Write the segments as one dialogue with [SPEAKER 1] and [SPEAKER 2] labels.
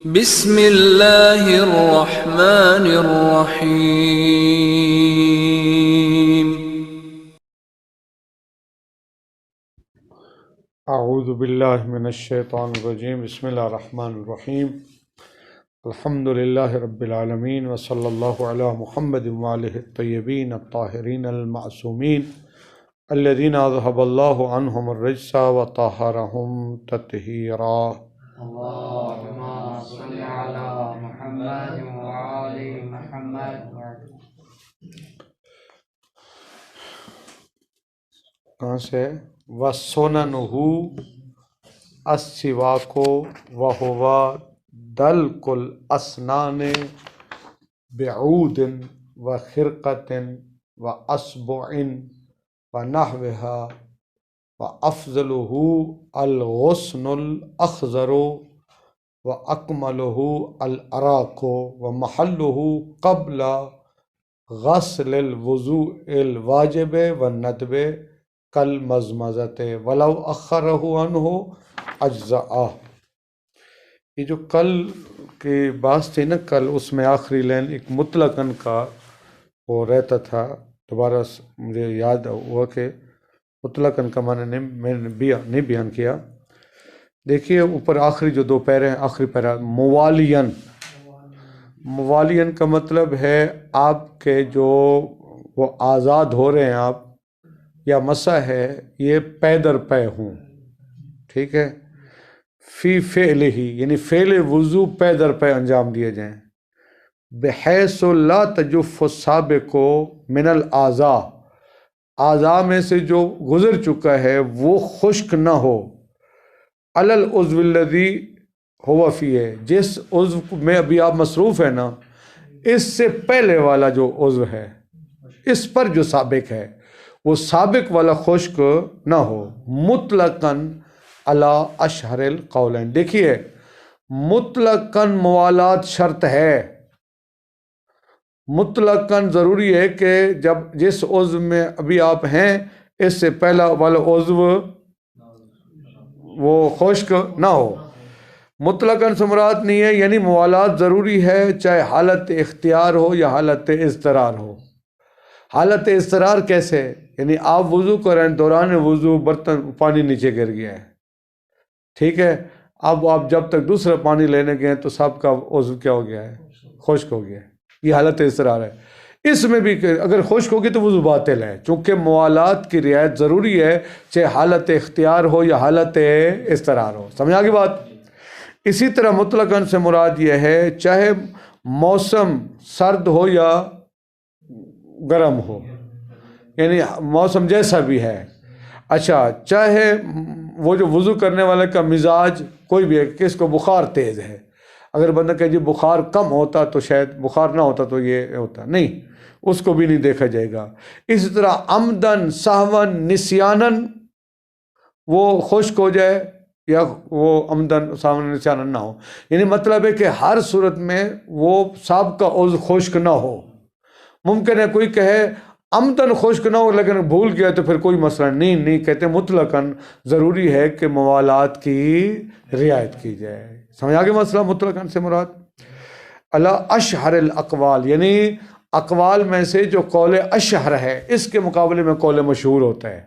[SPEAKER 1] بسم اللہ الرحمن الرحیم۔
[SPEAKER 2] اعوذ باللہ من الشیطان الرجیم، بسم اللہ الرحمن الرحیم۔ الحمد للہ رب العالمین، وصلی اللہ علی محمد وآلہ الطیبین الطاہرین المعصومین الذین اذھب اللہ عنہم الرجس وطہرہم تطہیرا۔
[SPEAKER 3] اللهم صل على محمد وآل محمد۔
[SPEAKER 2] کہاں سے؟ وَسُنَنُهُ السِّوَاكُ وَهُوَ دَلْكُ الْأَسْنَانِ بِعُودٍ وَخِرْقَةٍ وَأَصْبُعٍ وَنَحْوِهَا، وَأَفْضَلُهُ الْغُصْنُ الْأَخْضَرُ وَأَكْمَلُهُ الْأَرَاقُ، وَمَحَلُّهُ قَبْلَ غسل الوضوء الواجب والندب کالمضمضۃ ولو اخرہ عنہ اجزاء۔ یہ جو کل کی بات تھی نا، کل اس میں آخری لائن ایک مطلقاً کا وہ رہتا تھا، دوبارہ مجھے یاد ہوا کہ مطلقاً کا معنی میں نے نہیں بیان کیا۔ دیکھیے اوپر آخری جو دو پیرے ہیں، آخری پیرا موالین، موالین کا مطلب ہے آپ کے جو وہ آزاد ہو رہے ہیں آپ، یا مسا ہے یہ پے در پے ہوں، ٹھیک ہے، فی فعل ہی یعنی فعل وضو پے در پے انجام دیے جائیں، بحیث لا تجف السابق من الاعضاء، اعضاء میں سے جو گزر چکا ہے وہ خشک نہ ہو، علی العضو الذی ہوا فیہ، جس عضو میں ابھی آپ مصروف ہے نا، اس سے پہلے والا جو عضو ہے اس پر جو سابق ہے وہ سابق والا خشک نہ ہو، مطلقاً علی اشہر القولین۔ دیکھیے مطلقاً موالات شرط ہے، مطلقاً ضروری ہے کہ جب جس عضو میں ابھی آپ ہیں اس سے پہلا والا عضو وہ خشک نہ ہو۔ مطلقاً سے مراد نہیں ہے یعنی موالات ضروری ہے، چاہے حالت اختیار ہو یا حالت اضطرار ہو۔ حالت اضطرار کیسے؟ یعنی آپ وضو کر رہے ہیں، دوران وضو برتن پانی نیچے گر گیا ہے، ٹھیک ہے، اب آپ جب تک دوسرا پانی لینے گئے تو سب کا عضو کیا ہو گیا ہے؟ خشک ہو گیا ہے، یہ حالت اضطرار ہے۔ اس میں بھی اگر خشک ہوگی تو وضو باطل ہے، چونکہ موالات کی رعایت ضروری ہے، چاہے حالت اختیار ہو یا حالت اضطرار ہو۔ سمجھ آگے بات؟ اسی طرح مطلقاً سے مراد یہ ہے چاہے موسم سرد ہو یا گرم ہو، یعنی موسم جیسا بھی ہے، اچھا، چاہے وہ جو وضو کرنے والے کا مزاج کوئی بھی ہے، کس کو بخار تیز ہے، اگر بندہ کہ جی بخار کم ہوتا تو شاید بخار نہ ہوتا تو یہ ہوتا نہیں، اس کو بھی نہیں دیکھا جائے گا۔ اسی طرح عمدن سہون نسیانن وہ خشک ہو جائے یا وہ عمدن سہون نسیانن نہ ہو، یعنی مطلب ہے کہ ہر صورت میں وہ سابقہ عضو خشک نہ ہو۔ ممکن ہے کوئی کہے عمدن خشک نہ ہو لیکن بھول گیا تو پھر کوئی مسئلہ نہیں کہتے، مطلقاً ضروری ہے کہ موالات کی رعایت کی جائے۔ سمجھ آگے مسئلہ؟ مطلقاً سے مراد علی اشہر الاقوال، یعنی اقوال میں سے جو قول اشہر ہے اس کے مقابلے میں قول مشہور ہوتا ہے،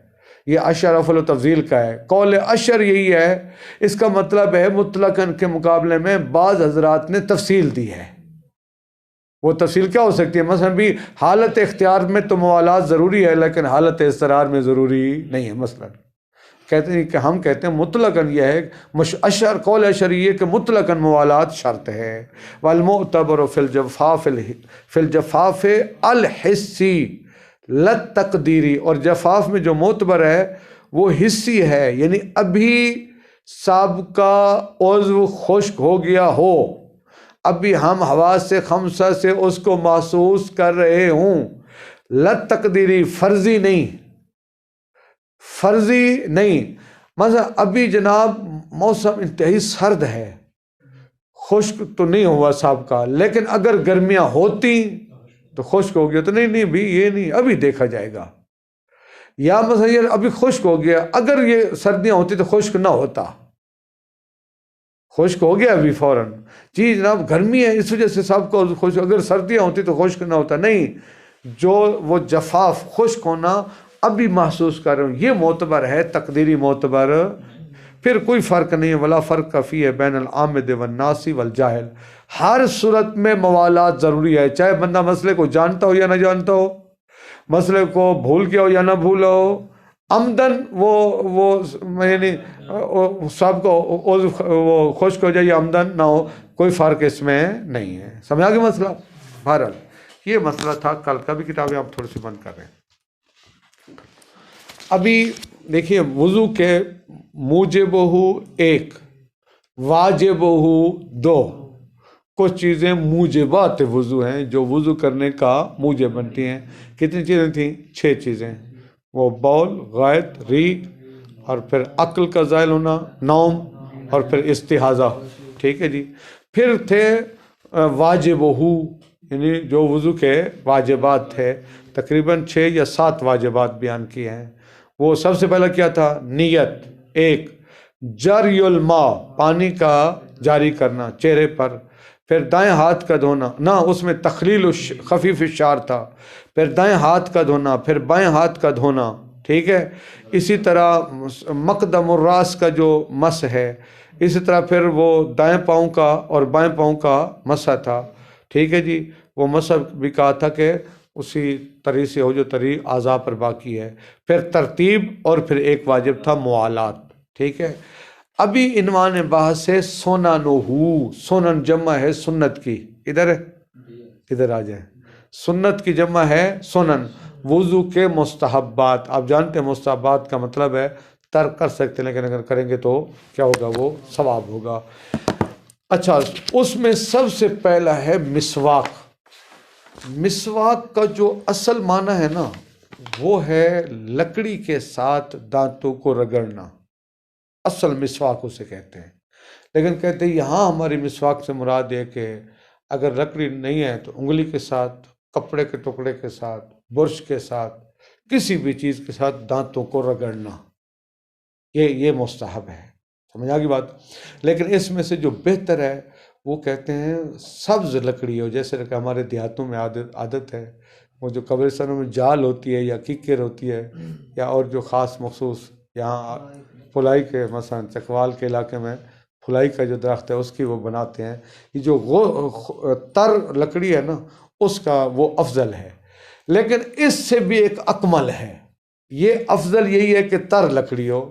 [SPEAKER 2] یہ اشہر افعل و تفضیل کا ہے، قول اشہر یہی ہے، اس کا مطلب ہے مطلقاً کے مقابلے میں بعض حضرات نے تفصیل دی ہے۔ وہ تفصیل کیا ہو سکتی ہے؟ مثلا بھی حالت اختیار میں تو موالات ضروری ہے لیکن حالت اضطرار میں ضروری نہیں ہے، مثلا کہتے ہیں کہ ہم کہتے ہیں مطلقاً یہ ہے اشر قول اشر یہ کہ مطلقاً موالات شرط ہے۔ والمعتبر فی الجفاف الحسی للتقدیری، اور جفاف میں جو معتبر ہے وہ حسی ہے، یعنی ابھی سابقہ عضو خشک ہو گیا ہو، ابھی ہم حواس خمسہ سے اس کو محسوس کر رہے ہوں، لتقدیری فرضی نہیں، فرضی نہیں، مثلا ابھی جناب موسم انتہائی سرد ہے، خشک تو نہیں ہوا سابقہ، لیکن اگر گرمیاں ہوتی تو خشک ہو گیا تو نہیں بھی یہ نہیں، ابھی دیکھا جائے گا، یا مثلا یہ ابھی خشک ہو گیا، اگر یہ سردیاں ہوتی تو خشک نہ ہوتا، خشک ہو گیا ابھی فوراً جی جناب گرمی ہے اس وجہ سے سب کو خشک، اگر سردیاں ہوتی تو خشک نہ ہوتا، نہیں، جو وہ جفاف خشک ہونا ابھی محسوس کر رہے ہوں، یہ معتبر ہے، تقدیری معتبر پھر کوئی فرق نہیں ہے، ولا فرق کفی ہے بین العامد والناسی والجاہل، ہر صورت میں موالات ضروری ہے، چاہے بندہ مسئلے کو جانتا ہو یا نہ جانتا ہو، مسئلے کو بھول گیا ہو یا نہ بھولا ہو، عمدن وہ یعنی سب کو وہ خشک ہو جائے یا عمدن نہ ہو، کوئی فرق اس میں نہیں ہے، سمجھا گیا مسئلہ؟ بہرحال یہ مسئلہ تھا کل کا بھی، کتابیں آپ تھوڑی سی بند کر رہے ہیں۔ ابھی دیکھیے وضو کے موجب ہو ایک، واجب ہو دو، کچھ چیزیں موجبات وضو ہیں جو وضو کرنے کا موجب بنتی ہیں، کتنی چیزیں تھیں؟ 6 چیزیں، وہ بول، غائط، ریح، اور پھر عقل کا زائل ہونا، نوم، اور پھر استحاضہ، ٹھیک ہے جی۔ پھر تھے واجب ہو، یعنی جو وضو کے واجبات تھے، تقریباً 6 یا 7 واجبات بیان کیے ہیں۔ وہ سب سے پہلا کیا تھا؟ نیت، ایک، جری الماء، پانی کا جاری کرنا چہرے پر، پھر دائیں ہاتھ کا دھونا، نہ اس میں تخلیل خفیف الشعر تھا، پھر دائیں ہاتھ کا دھونا، پھر بائیں ہاتھ کا دھونا، ٹھیک ہے، اسی طرح مقدم الراس کا جو مس ہے، اسی طرح پھر وہ دائیں پاؤں کا اور بائیں پاؤں کا مسح تھا، ٹھیک ہے جی۔ وہ مسح بھی کہا تھا کہ اسی طرح سے ہو جو طریق اعضاء پر باقی ہے، پھر ترتیب، اور پھر ایک واجب تھا موالات، ٹھیک ہے۔ ابھی عنوان بحث ہے سننہو، سنن جمع ہے سنت کی، ادھر ہے، ادھر آ جائیں، سنت کی جمع ہے سنن، وضو کے مستحبات، آپ جانتے ہیں مستحبات کا مطلب ہے ترک کر سکتے ہیں، لیکن اگر کریں گے تو کیا ہوگا؟ وہ ثواب ہوگا۔ اچھا، اس میں سب سے پہلا ہے مسواک۔ مسواک کا جو اصل معنی ہے نا، وہ ہے لکڑی کے ساتھ دانتوں کو رگڑنا، اصل مسواک اسے کہتے ہیں، لیکن کہتے ہیں یہاں ہماری مسواک سے مراد ہے کہ اگر لکڑی نہیں ہے تو انگلی کے ساتھ، کپڑے کے ٹکڑے کے ساتھ، برش کے ساتھ، کسی بھی چیز کے ساتھ دانتوں کو رگڑنا، یہ مستحب ہے، سمجھ آ گئی بات؟ لیکن اس میں سے جو بہتر ہے وہ کہتے ہیں سبز لکڑی ہو، جیسے کہ ہمارے دیہاتوں میں عادت ہے، وہ جو قبرستانوں میں جال ہوتی ہے یا کیکر ہوتی ہے، یا اور جو خاص مخصوص یہاں پھلائی کے، مثلا چکوال کے علاقے میں پھلائی کا جو درخت ہے اس کی وہ بناتے ہیں، یہ جو تر لکڑی ہے نا اس کا وہ افضل ہے، لیکن اس سے بھی ایک اکمل ہے، یہ افضل یہی ہے کہ تر لکڑی ہو،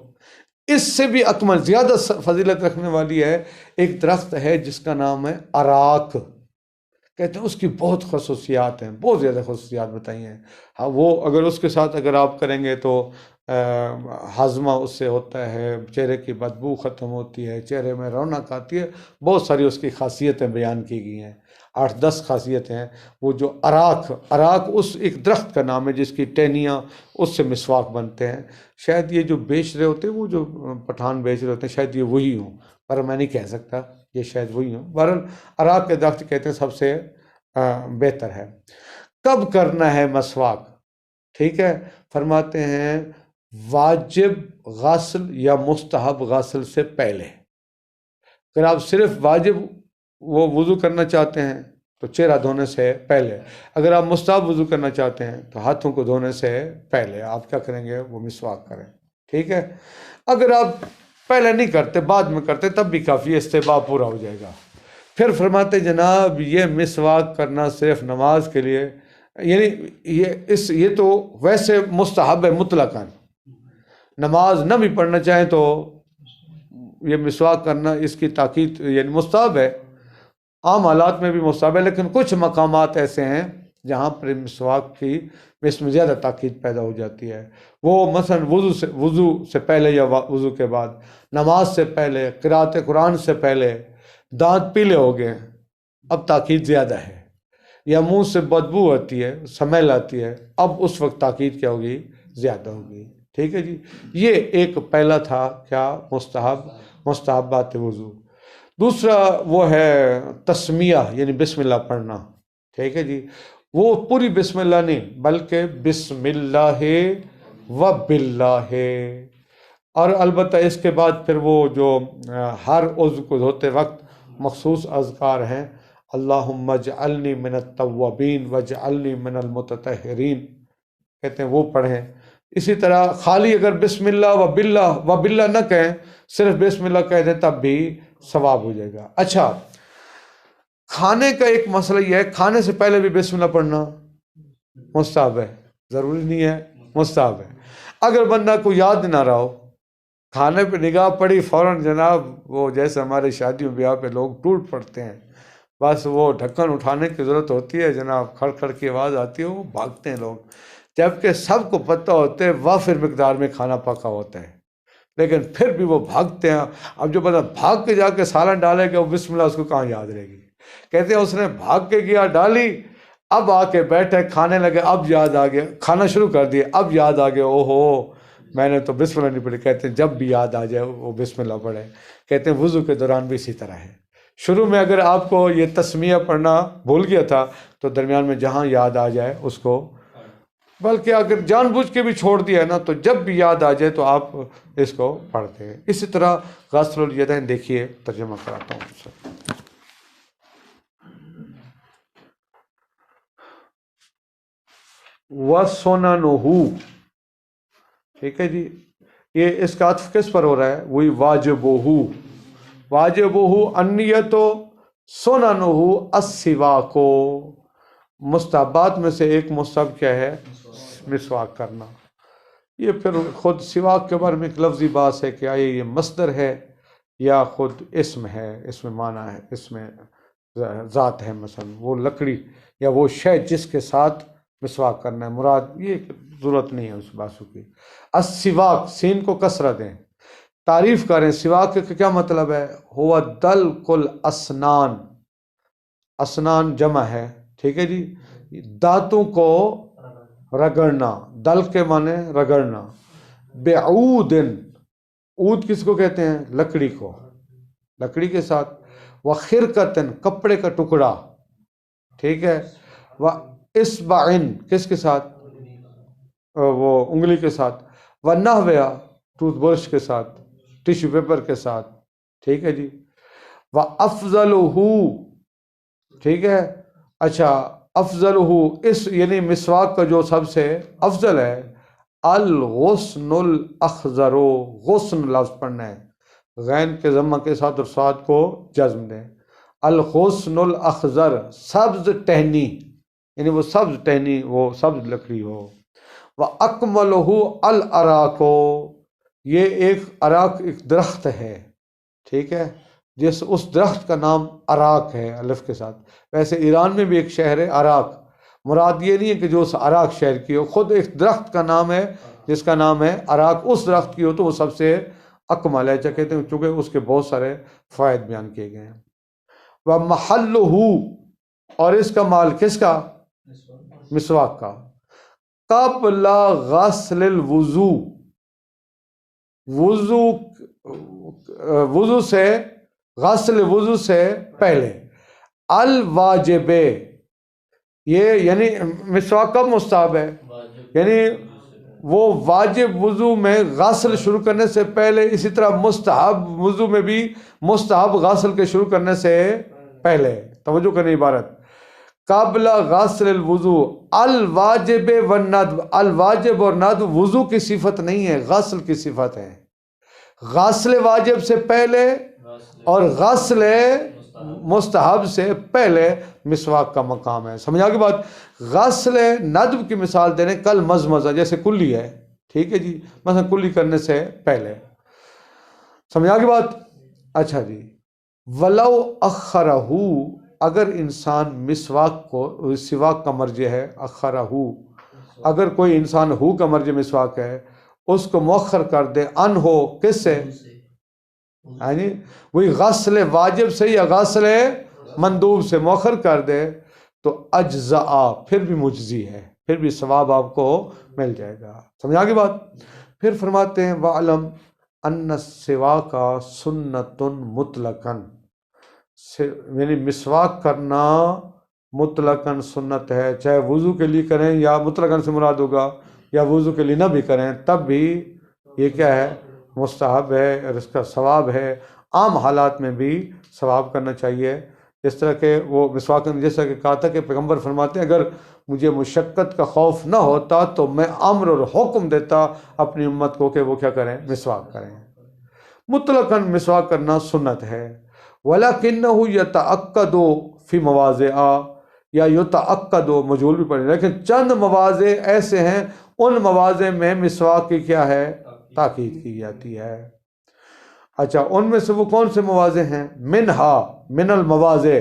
[SPEAKER 2] اس سے بھی اکمل زیادہ فضیلت رکھنے والی ہے، ایک درخت ہے جس کا نام ہے اراک، کہتے ہیں اس کی بہت خصوصیات ہیں، بہت زیادہ خصوصیات بتائی ہیں، ہاں وہ اگر اس کے ساتھ اگر آپ کریں گے تو ہاضمہ اس سے ہوتا ہے، چہرے کی بدبو ختم ہوتی ہے، چہرے میں رونق آتی ہے، بہت ساری اس کی خاصیتیں بیان کی گئی ہیں، 8-10 خاصیتیں ہیں۔ وہ جو اراک اس ایک درخت کا نام ہے جس کی ٹہنیاں اس سے مسواک بنتے ہیں، شاید یہ جو بیچ رہے ہوتے ہیں، وہ جو پٹھان بیچ رہے ہوتے ہیں، شاید یہ وہی ہوں، پر میں نہیں کہہ سکتا، یہ شاید وہی ہوں، بہرحال اراک کے درخت کہتے ہیں سب سے بہتر ہے۔ کب کرنا ہے مسواک؟ ٹھیک ہے، فرماتے ہیں واجب غسل یا مستحب غسل سے پہلے۔ اگر آپ صرف واجب وہ وضو کرنا چاہتے ہیں تو چہرہ دھونے سے پہلے، اگر آپ مستحب وضو کرنا چاہتے ہیں تو ہاتھوں کو دھونے سے پہلے آپ کیا کریں گے؟ وہ مسواک کریں، ٹھیک ہے۔ اگر آپ پہلے نہیں کرتے، بعد میں کرتے، تب بھی کافی ہے، استحباب پورا ہو جائے گا۔ پھر فرماتے جناب یہ مسواک کرنا صرف نماز کے لیے، یعنی یہ تو ویسے مستحب ہے مطلقاً، نماز نہ بھی پڑھنا چاہیں تو یہ مسواک کرنا اس کی تاکید یعنی مستحب ہے، عام حالات میں بھی مستحب ہے، لیکن کچھ مقامات ایسے ہیں جہاں پر مسواک کی اس میں زیادہ تاکید پیدا ہو جاتی ہے، وہ مثلا وضو سے پہلے یا وضو کے بعد، نماز سے پہلے، قرأت قرآن سے پہلے، دانت پیلے ہو گئے اب تاکید زیادہ ہے، یا منہ سے بدبو آتی ہے، سمیل آتی ہے، اب اس وقت تاکید کیا ہوگی؟ زیادہ ہوگی، ٹھیک ہے جی۔ یہ ایک پہلا تھا کیا؟ مستحبات وضو۔ دوسرا وہ ہے تسمیہ، یعنی بسم اللہ پڑھنا، ٹھیک ہے جی۔ وہ پوری بسم اللہ نہیں بلکہ بسم اللہ و باللہ، اور البتہ اس کے بعد پھر وہ جو ہر عضو کو دھوتے وقت مخصوص اذکار ہیں، اللہم اجعلنی من التوابین واجعلنی من المتطہرین، کہتے ہیں وہ پڑھیں۔ اسی طرح خالی اگر بسم اللہ و باللہ نہ کہیں، صرف بسم اللہ کہہ دیں تب بھی ثواب ہو جائے گا۔ اچھا، کھانے کا ایک مسئلہ یہ ہے، کھانے سے پہلے بھی بسم اللہ پڑھنا مستحب ہے، ضروری نہیں ہے، مستحب ہے۔ اگر بندہ کو یاد نہ رہا ہو، کھانے پہ نگاہ پڑی فوراً جناب، وہ جیسے ہمارے شادیوں بیاہ پہ لوگ ٹوٹ پڑتے ہیں، بس وہ ڈھکن اٹھانے کی ضرورت ہوتی ہے جناب، کھڑ کھڑ کی آواز آتی ہے، وہ بھاگتے ہیں لوگ، جبکہ سب کو پتہ ہوتا ہے وافر مقدار میں کھانا پکا ہوتا ہے، لیکن پھر بھی وہ بھاگتے ہیں۔ اب جو بندہ بھاگ کے جا کے سالن ڈالے گا، وہ بسم اللہ اس کو کہاں یاد رہے گی؟ کہتے ہیں اس نے بھاگ کے گیا، ڈالی، اب آ کے بیٹھے کھانے لگے، اب یاد آ گیا، کھانا شروع کر دیا، اب یاد آ گیا، او ہو میں نے تو بسم اللہ نہیں پڑھی۔ کہتے ہیں جب بھی یاد آ جائے وہ بسم اللہ پڑھے۔ کہتے ہیں وضو کے دوران بھی اسی طرح ہے، شروع میں اگر آپ کو یہ تسمیہ پڑھنا بھول گیا تھا تو درمیان میں جہاں یاد آ جائے اس کو، بلکہ اگر جان بوجھ کے بھی چھوڑ دیا ہے نا تو جب بھی یاد آ جائے تو آپ اس کو پڑھتے ہیں۔ اسی طرح غسل الیدین دیکھیے، ترجمہ کراتا ہوں۔ وَسُنَنُهُ، ٹھیک ہے جی، یہ اس کا عطف کس پر ہو رہا ہے؟ وہی واجبہ النیۃ سننہ السواک، مستحبات میں سے ایک مستحب کیا ہے؟ مسواک کرنا۔ یہ پھر خود سواک کے بارے میں ایک لفظی بات ہے کہ آئے یہ مصدر ہے یا خود اسم ہے، اسم معنی ہے، اسم ذات ہے، مثلا وہ لکڑی یا وہ شے جس کے ساتھ مسواک کرنا ہے مراد، یہ ضرورت نہیں ہے اس باسو کی۔ السواک، سین کو کسرہ دیں، تعریف کریں سواک کا کیا مطلب ہے؟ ہوا دلق الاسنان، اسنان جمع ہے، ٹھیک ہے جی، دانتوں کو رگڑنا، دلق کے معنی رگڑنا، بعود، عود کس کو کہتے ہیں؟ لکڑی کو، لکڑی کے ساتھ، وخرقۃ، کپڑے کا ٹکڑا، ٹھیک ہے، واصبع، کس کے ساتھ؟ وہ انگلی کے ساتھ، ونحوہا، ٹوتھ برش کے ساتھ، ٹیشو پیپر کے ساتھ، ٹھیک ہے جی، وافضلہ، ٹھیک ہے، اچھا، افضلہ، اس یعنی مسواک کا جو سب سے افضل ہے، الغصن الاخضر، غصن لفظ پڑھنا ہے، غین کے ضمہ کے ساتھ اور صاد کو جزم دیں، الغصن الاخضر، سبز ٹہنی، یعنی وہ سبز ٹہنی، وہ سبز لکڑی ہو، وَأَكْمَلُهُ الْأَرَاكُ، یہ ایک اراک ایک درخت ہے، ٹھیک ہے، اس درخت کا نام اراک ہے الف کے ساتھ۔ ویسے ایران میں بھی ایک شہر ہے اراک، مراد یہ نہیں ہے کہ جو اس اراک شہر کی ہو، خود ایک درخت کا نام ہے جس کا نام ہے اراک، اس درخت کی ہو تو وہ سب سے اکمل ہے، کہتے ہیں چونکہ اس کے بہت سارے فوائد بیان کیے گئے ہیں۔ وَمَحَلُّهُ، اور اس کا مال کس کا؟ مسواک کا۔ قبل غسل الوضو، وضو سے، غسل وضو سے پہلے، الواجب، یہ یعنی مسواک کب مستحب ہے؟ یعنی وہ واجب وضو میں غسل شروع کرنے سے پہلے، اسی طرح مستحب وضو میں بھی مستحب غسل کے شروع کرنے سے پہلے، توجہ کرنے عبارت، قبل غسل الوضو، الواجب والندب، الواجب اور ندب وضو کی صفت نہیں ہے، غسل کی صفت ہے، غسل واجب سے پہلے اور غسل مستحب سے پہلے مسواک کا مقام ہے۔ سمجھا کی بات؟ غسل ندب کی مثال دینے، کل مزمزہ جیسے کلی ہے، ٹھیک ہے جی، مثلا کلی کرنے سے پہلے، سمجھا کی بات؟ اچھا جی، ولو اخرہ، اگر انسان مسواک کو، سواک کا مرجع ہے اخرہ، اگر کوئی انسان ہو کا مرجع مسواک ہے، اس کو مؤخر کر دے، ان ہو کس سے؟ یعنی وہی غسل واجب سے یا غسل مندوب سے مؤخر کر دے تو اجزاء، پھر بھی مجزی ہے، پھر بھی ثواب آپ کو مل جائے گا۔ سمجھا کی بات؟ پھر فرماتے ہیں وَعْلَمْ أَنَّ السِّوَاكَ سُنَّةٌ مُطْلَقًا، یعنی مسواک کرنا مطلقاً سنت ہے، چاہے وضو کے لیے کریں یا مطلقاً سے مراد ہوگا یا وضو کے لیے نہ بھی کریں تب بھی یہ کیا ہے؟ مستحب ہے اور اس کا ثواب ہے، عام حالات میں بھی ثواب کرنا چاہیے. اس طرح کہ وہ مسواک، جیسا کہ کہا تھا کہ پیغمبر فرماتے ہیں اگر مجھے مشقت کا خوف نہ ہوتا تو میں امر اور حکم دیتا اپنی امت کو کہ وہ کیا کریں، مسواک کریں. مطلقاً مسواک کرنا سنت ہے. وَلَكِنَّهُ يَتَعَقَّدُ فِي مَوَاضِعَ، یا یتعقد مجہول بھی پڑھیں، لیکن چند مواضع ایسے ہیں ان مواضع میں مسواک کی کیا ہے، تاکید کی جاتی ہے. اچھا، ان میں سے وہ کون سے مواضع ہیں؟ من المواضع،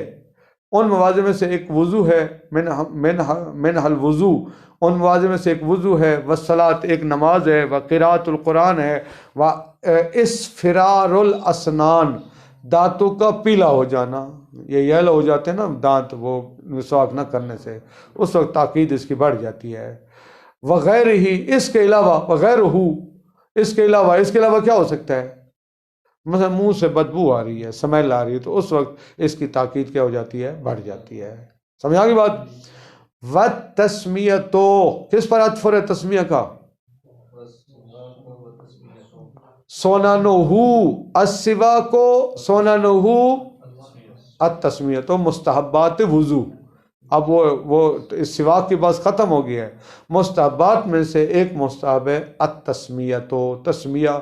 [SPEAKER 2] ان مواضع میں سے ایک وضو ہے، من الوضو، ان مواضع میں سے ایک وضو ہے، والصلاۃ ایک نماز ہے، وقراءۃ القرآن ہے، اسفرار الاسنان دانتوں کا پیلا ہو جانا. یہ یلو ہو جاتے ہیں نا دانت وہ مسواک نہ کرنے سے، اس وقت تاکید اس کی بڑھ جاتی ہے. وغیر ہی، اس کے علاوہ، وغیر ہو، اس کے علاوہ کیا ہو سکتا ہے؟ مثلا منہ سے بدبو آ رہی ہے، سمیل آ رہی ہے، تو اس وقت اس کی تاکید کیا ہو جاتی ہے، بڑھ جاتی ہے. سمجھا گی بات؟ وَالتَّسْمِيَةُ، کس پر عطف ہے تسمیہ کا؟ سونانوہو السوا کو، سونانوہو التسمیۃ، مستحبات وضو. اب وہ سواک کی بات ختم ہو گئی ہے. مستحبات میں سے ایک مستحب ہے التسمیۃ، تسمیہ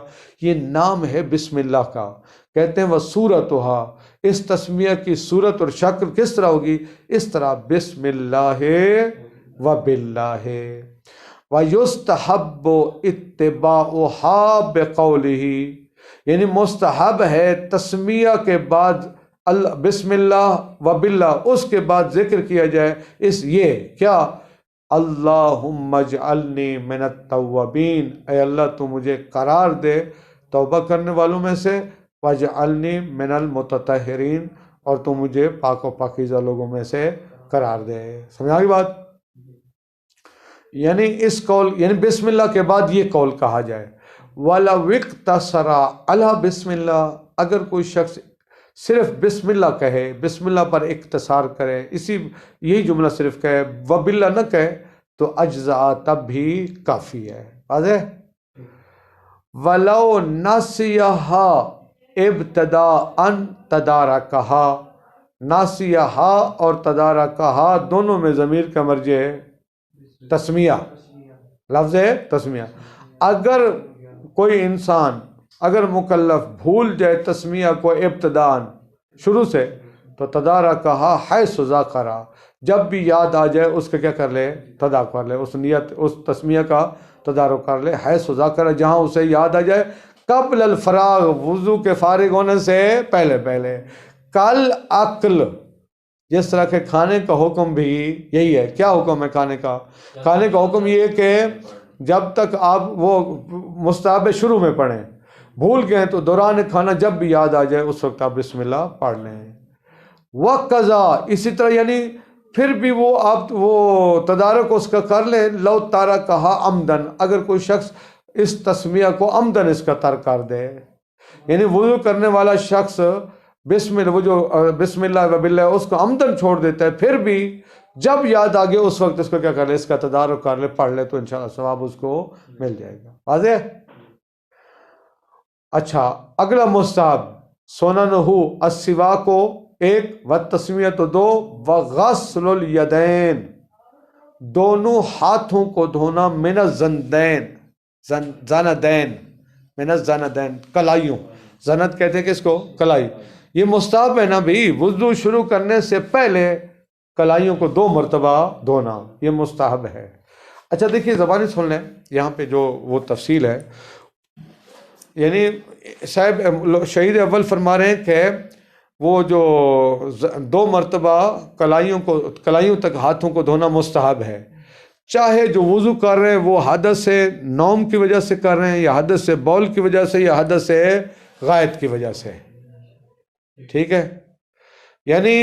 [SPEAKER 2] یہ نام ہے بسم اللہ کا. کہتے ہیں وہ صورتها، اس تسمیہ کی صورت اور شکل کس طرح ہوگی؟ اس طرح بسم اللہ و باللہ. وَيُسْتَحَبُّ اتِّبَاعُهَا بِقَوْلِهِ، یعنی مستحب ہے تسمیہ کے بعد بسم اللہ و باللہ، اس کے بعد ذکر کیا جائے یہ کیا؟ اللہم اجعلنی من التوابین، اے اللہ تو مجھے قرار دے توبہ کرنے والوں میں سے، واجعلنی من المتطہرین، اور تو مجھے پاک و پاکیزہ لوگوں میں سے قرار دے. سمجھا گی بات؟ یعنی اس قول، یعنی بسم اللہ کے بعد یہ قول کہا جائے. وَلَوْ اقْتَصَرَ عَلَى بسم اللہ، اگر کوئی شخص صرف بسم اللہ کہے، بسم اللہ پر اقتصار کرے، یہی جملہ صرف کہے، وباللہ نہ کہے، تو اجزاء، تب بھی کافی ہے. واضح؟ وَلَوْ نَاسِيَهَا ابْتِدَاءً تَدَارَكَهَا، ناسیہا اور تدارکہا دونوں میں ضمیر کا مرجع ہے تسمیہ، لفظ ہے تسمیہ. اگر کوئی انسان، اگر مکلف بھول جائے تسمیہ کو ابتداءً، شروع سے، تو تدارکہا حیث ذکرہ، جب بھی یاد آ جائے اس کا کیا کر لے، تدارک کر لے، اس نیت، اس تسمیہ کا تدارک کر لے، حیث ذکرہ، جہاں اسے یاد آ جائے، قبل الفراغ، وضو کے فارغ ہونے سے پہلے. کل عقل، جس طرح کے کھانے کا حکم بھی یہی ہے. کیا حکم ہے کھانے کا؟ کھانے کا حکم یہ ہے کہ جب تک آپ وہ مستحب شروع میں پڑھیں، بھول گئے تو دوران کھانا جب بھی یاد آ جائے اس وقت آپ بسم اللہ پڑھ لیں. وَقَضَى، اسی طرح یعنی پھر بھی وہ آپ وہ تدارک اس کا کر لیں. لو ترکہا عمدن، اگر کوئی شخص اس تسمیہ کو عمدن اس کا ترک کر دے، یعنی وضو کرنے والا شخص بسم اللہ و باللہ اس کو عمدن چھوڑ دیتا ہے، پھر بھی جب یاد آگے اس وقت اس کو کیا کر لے، اس کا تدارک کر لے، پڑھ لے، تو انشاءاللہ ثواب اس کو مل جائے گا. واضح؟ اچھا، اگلا مستحب سننہ السواک ایک، والتسمیۃ دو، وغسل الیدین دونوں ہاتھوں کو دھونا، من الزندین، زندین، من الزندین کلائیوں، زند کہتے ہیں کس کو؟ کلائی. یہ مستحب ہے نا بھائی، وضو شروع کرنے سے پہلے کلائیوں کو 2 مرتبہ دھونا، یہ مستحب ہے. اچھا دیکھیے زبانی سن لیں، یہاں پہ جو وہ تفصیل ہے، یعنی صاحب شہید اول فرما رہے ہیں کہ وہ جو 2 مرتبہ کلائیوں تک ہاتھوں کو دھونا مستحب ہے، چاہے جو وضو کر رہے ہیں وہ حدث سے نوم کی وجہ سے کر رہے ہیں، یا حدث سے بول کی وجہ سے، یا حدث سے غائط کی وجہ سے. ٹھیک ہے؟ یعنی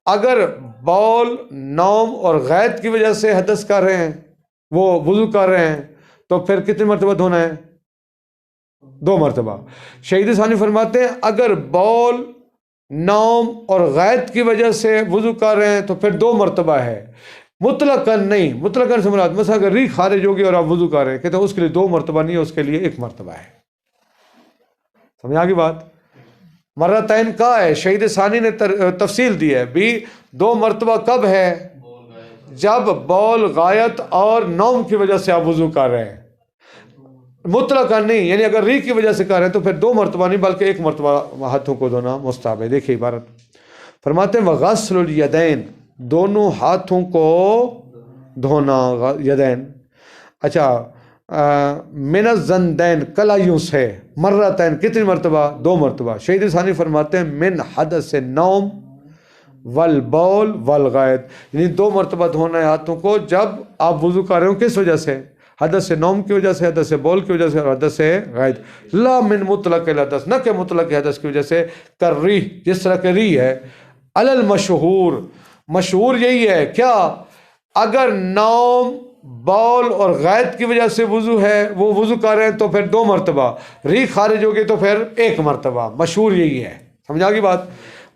[SPEAKER 2] اگر بول، نوم اور غائط کی وجہ سے حدث کر رہے ہیں، وہ وضو کر رہے ہیں، تو پھر کتنی مرتبہ دھونا ہے؟ 2 مرتبہ. شہید ثانی فرماتے ہیں اگر بول، نوم اور غائط کی وجہ سے وضو کر رہے ہیں تو پھر 2 مرتبہ ہے، مطلقاً نہیں. مطلقاً سے مراد مثلا اگر ریح خارج ہوگی اور آپ وضو کر رہے ہیں، کہتے ہیں اس کے لیے 2 مرتبہ نہیں ہے، اس کے لیے 1 مرتبہ ہے. سمجھا کی بات؟ مرتین کا ہے، شہید ثانی نے تفصیل دی ہے بھی 2 مرتبہ کب ہے؟ جب بول، غائط اور نوم کی وجہ سے آپ وضو کر رہے ہیں، مطلقاً نہیں، یعنی اگر ری کی وجہ سے کر رہے ہیں تو پھر 2 مرتبہ نہیں بلکہ 1 مرتبہ ہاتھوں کو دھونا مستحب ہے۔ دیکھیے عبارت فرماتے ہیں وغسل الیدین، دونوں ہاتھوں کو دھونا، یدین، اچھا، من الزندین، کلائیوں سے، مرتین، کتنی مرتبہ؟ 2 مرتبہ۔ شہید ثانی فرماتے ہیں من حدث نوم والبول والغائط، یعنی 2 مرتبہ دھونا ہے ہاتھوں کو جب آپ وضو کر رہے ہو، کس وجہ سے؟ حدث نوم کی وجہ سے، حدث بول کی وجہ سے، اور حدث غائط، لا من مطلق الحدث، نہ کہ مطلق حدث کی وجہ سے، کر ری، جس طرح کہ ری ہے، علی المشہور، مشہور یہی ہے کیا؟ اگر نوم، بول اور غائط کی وجہ سے وضو ہے، وہ وضو کر رہے ہیں تو پھر 2 مرتبہ، ری خارج ہوگی تو پھر 1 مرتبہ، مشہور یہی ہے۔ سمجھا کی بات؟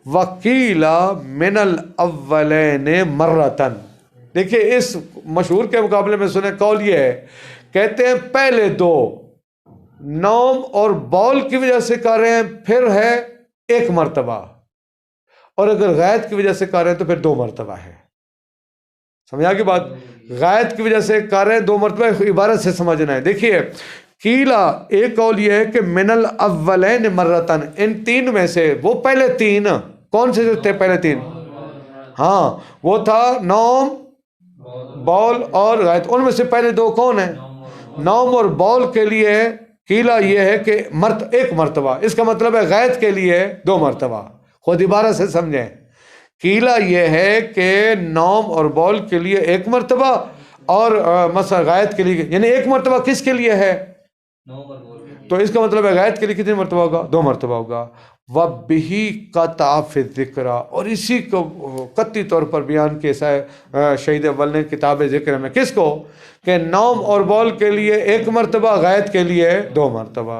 [SPEAKER 2] وکیلا من الاولین مرتن، دیکھیے اس مشہور کے مقابلے میں سنیں قول یہ ہے، کہتے ہیں پہلے 2 نوم اور بول کی وجہ سے کر رہے ہیں پھر ہے 1 مرتبہ، اور اگر غائط کی وجہ سے کر رہے ہیں تو پھر 2 مرتبہ ہے۔ سمجھا کی بات؟ غائط کی وجہ سے کر رہے ہیں 2 مرتبہ، عبارت سے سمجھنا ہے۔ دیکھیے کیلا، ایک قول یہ ہے کہ من الاولین مرتن، ان 3 میں سے وہ پہلے 3 کون سے تھے؟ پہلے 3، ہاں وہ تھا نوم، بول اور غائط، ان میں سے پہلے 2 کون ہیں؟ نوم اور بول کے لیے کیلا یہ ہے کہ 1 مرتبہ، اس کا مطلب ہے غائط کے لیے 2 مرتبہ، خود عبارت سے سمجھیں۔ کیلا یہ ہے کہ نوم اور بول کے لیے 1 مرتبہ، اور مثلا غائط کے لیے، یعنی 1 مرتبہ کس کے لیے ہے؟ تو اس کا مطلب ہے غائط کے لیے کتنی مرتبہ ہوگا؟ 2 مرتبہ ہوگا۔ وَبِهِ قَطَعَ فِي الذِّكْرَ، اور اسی کو قطعی طور پر بیان کیسا ہے شہید اول نے کتاب ذکر میں، کس کو؟ کہ نوم اور بول کے لیے 1 مرتبہ، غائط کے لیے 2 مرتبہ۔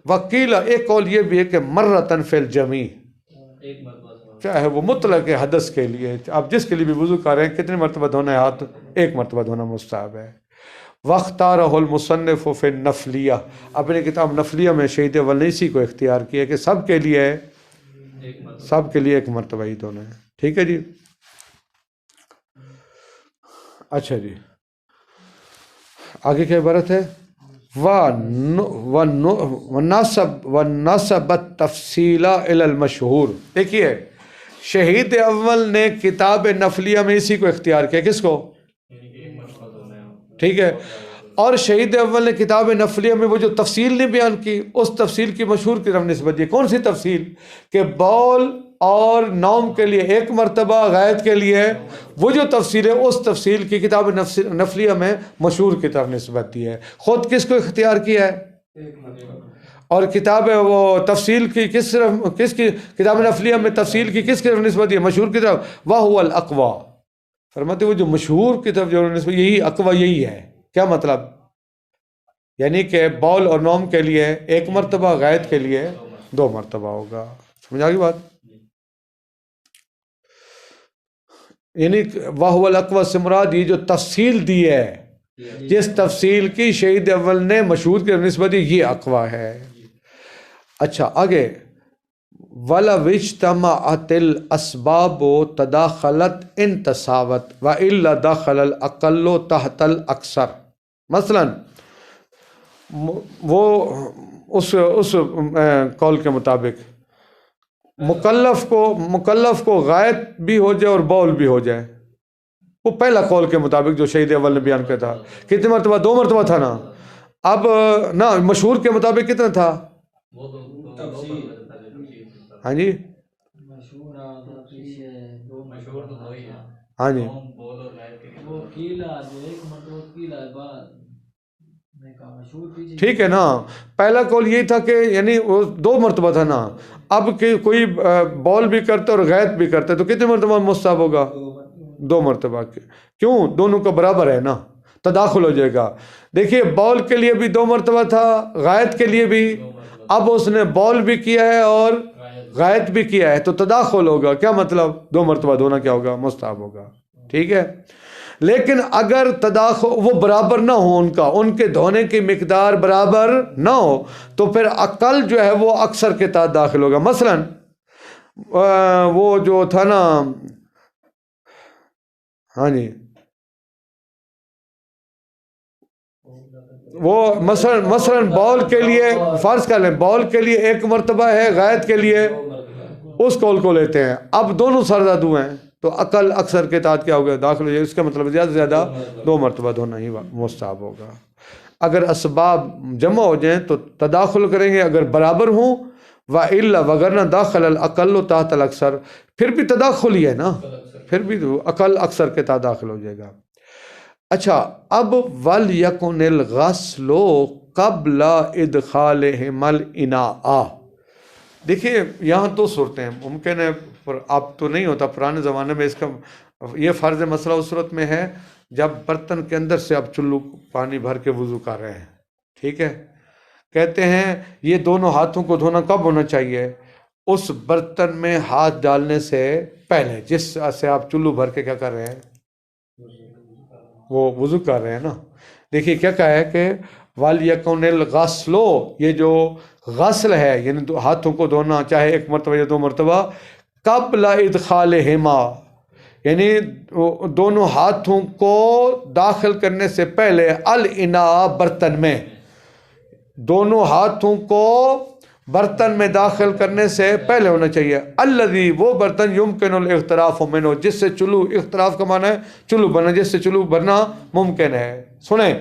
[SPEAKER 2] وکیلا، ایک قول یہ بھی ہے کہ مرتن فی الجمیع، چاہے وہ مطلق حدث کے لیے، آپ جس کے لیے بھی وضو کر رہے ہیں، کتنی مرتبہ دھونا ہے ہاتھ؟ 1 مرتبہ دھونا مستحب ہے۔ واختارہ المصنف فی النفلیہ، اپنی کتاب نفلیہ میں شہید اول نے اسی کو اختیار کیا کہ سب کے لیے 1 مرتبہ ہی دھونا ہے۔ ٹھیک ہے جی، اچھا جی، آگے کیا عبارت ہے؟ وَنَسَبَ التَّفْصِيلَ إِلَى الْمَشْهُورِ، دیکھیے شہید اول نے کتاب نفلیہ میں اسی کو اختیار کیا، کس کو؟ ٹھیک ہے، اور شہید اول نے کتاب نفلیہ میں وہ جو تفصیل نے بیان کی، اس تفصیل کی مشہور کی طرف نسبت دی۔ کون سی تفصیل؟ کہ بول اور نوم کے لیے 1 مرتبہ، غائط کے لیے، وہ جو تفصیل ہے اس تفصیل کی کتاب نفلیہ میں مشہور کی طرف نسبت دی ہے۔ خود کس کو اختیار کیا ہے؟ اور کتاب وہ تفصیل کی کس کی کتاب نفلیہ میں تفصیل کی کس کی طرف نسبت دی ہے؟ مشہور کی طرف۔ وَهُوَ الْأَقْوَى، فرماتے وہ جو مشہور کی طرف جو نسبت، یہی اقوی یہی ہے۔ کیا مطلب؟ یعنی کہ بول اور نوم کے لیے 1 مرتبہ، غائط کے لیے 2 مرتبہ ہوگا۔ سمجھا گی بات؟ یعنی وَهُوَ الْأَقْوَى سے مراد یہ جو تفصیل دی ہے، جس تفصیل کی شہید اول نے مشہور کی نسبت دی، یہ اقوی ہے۔ اچھا آگے، وَلَوِ اجْتَمَعَتِ الْأَسْبَابُ تَدَاخَلَتْ إِن تَسَاوَتْ وَإِلَّا دَخَلَ الْأَقَلُّ تَحْتَ الْأَكْثَرِ، مثلا وہ اس قول کے مطابق مکلف کو غائط بھی ہو جائے اور بول بھی ہو جائے، وہ پہلا قول کے مطابق جو شہید اول نے بیان کیا تھا، کتنی مرتبہ؟ 2 مرتبہ تھا نا، اب نا مشہور کے مطابق کتنا تھا؟ ہاں جی، ہاں جی، ٹھیک ہے نا، پہلا قول یہی تھا کہ یعنی وہ 2 مرتبہ تھا نا، اب کہ کوئی بول بھی کرتا اور غائط بھی کرتا تو کتنے مرتبہ مستحب ہوگا؟ 2 مرتبہ۔ کیوں؟ دونوں کا برابر ہے نا، تداخل ہو جائے گا۔ دیکھیے بول کے لیے بھی 2 مرتبہ تھا، غائط کے لیے بھی، اب اس نے بول بھی کیا ہے اور غائط بھی کیا ہے تو تداخل ہوگا۔ کیا مطلب؟ 2 مرتبہ دھونا کیا ہوگا؟ مستحب ہوگا۔ ٹھیک ہے، لیکن اگر تداخل وہ برابر نہ ہو، ان کے دھونے کی مقدار برابر نہ ہو تو پھر اقل جو ہے وہ اکثر کے تحت داخل ہوگا۔ مثلا وہ جو تھا نا، ہاں جی، وہ مثلا بول کے لیے فرض کر لیں، بول کے لیے 1 مرتبہ ہے، غائط کے لیے اس قول کو لیتے ہیں۔ اب دونوں سرزادو ہیں تو عقل اکثر کے تحت کیا ہوگا؟ داخل ہو جائے۔ اس کا مطلب زیادہ سے زیادہ 2 مرتبہ دھونا ہی مستحب ہوگا۔ اگر اسباب جمع ہو جائیں تو تداخل کریں گے، اگر برابر ہوں وَإِلَّا وگرنہ داخل الْأَقَلُّ تحت الْأَكْثَرِ، پھر بھی تداخل ہی ہے نا، پھر بھی عقل اکثر کے تحت داخل ہو جائے گا۔ اچھا، اب وَلْيَكُنِ الْغَسْلُ قَبْلَ إِدْخَالِهِمَا الْإِنَاءَ۔ دیکھیے یہاں تو صورتیں ہیں، ممکن ہے پر اب تو نہیں ہوتا، پرانے زمانے میں اس کا یہ فرض مسئلہ اس صورت میں ہے جب برتن کے اندر سے اب چلو پانی بھر کے وضو کر رہے ہیں، ٹھیک ہے، کہتے ہیں یہ دونوں ہاتھوں کو دھونا کب ہونا چاہیے؟ اس برتن میں ہاتھ ڈالنے سے پہلے، جس سے آپ چلو بھر کے کیا کر رہے ہیں؟ وہ وضو کر رہے ہیں نا۔ دیکھیے کیا کہا ہے کہ وَلْيَكُنِ الْغَسْلُ، یہ جو غسل ہے یعنی ہاتھوں کو دھونا چاہے 1 مرتبہ یا 2 مرتبہ، قبل إِدْخَالِهِمَا یعنی دونوں ہاتھوں کو داخل کرنے سے پہلے، الْإِنَاءَ برتن میں، دونوں ہاتھوں کو برتن میں داخل کرنے سے پہلے ہونا چاہیے۔ الذی وہ برتن یمکن الاغتراف منہ، جس سے چلو، اغتراف کا معنی ہے چلو بھرنا، جس سے چلو بھرنا ممکن ہے۔ سنیں،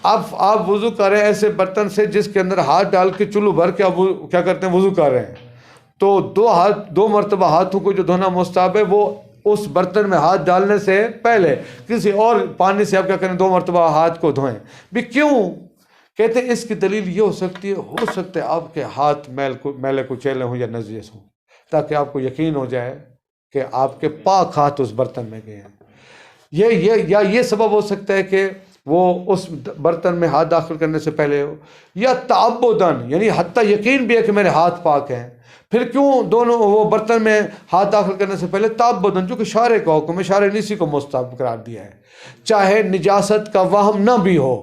[SPEAKER 2] اب آپ وضو کر رہے ہیں ایسے برتن سے جس کے اندر ہاتھ ڈال کے چلو بھر کے آپ کیا کرتے ہیں؟ وضو کر رہے ہیں، تو 2 مرتبہ ہاتھوں کو جو دھونا مستحب ہے وہ اس برتن میں ہاتھ ڈالنے سے پہلے، کسی اور پانی سے آپ کیا کریں؟ 2 مرتبہ ہاتھ کو دھوئیں بھی۔ کیوں؟ کہتے ہیں اس کی دلیل یہ ہو سکتی ہے، ہو سکتا ہے آپ کے ہاتھ میلے کچیلے ہوں یا نجس ہوں، تاکہ آپ کو یقین ہو جائے کہ آپ کے پاک ہاتھ اس برتن میں گئے ہیں۔ یہ سبب ہو سکتا ہے کہ وہ اس برتن میں ہاتھ داخل کرنے سے پہلے ہو، یا تعبداً یعنی حتیٰ یقین بھی ہے کہ میرے ہاتھ پاک ہیں، پھر کیوں دونوں وہ برتن میں ہاتھ داخل کرنے سے پہلے تعبداً، چونکہ شارع کا حکم ہے، شارع نے اسی کو مستحب قرار دیا ہے، چاہے نجاست کا وہم نہ بھی ہو۔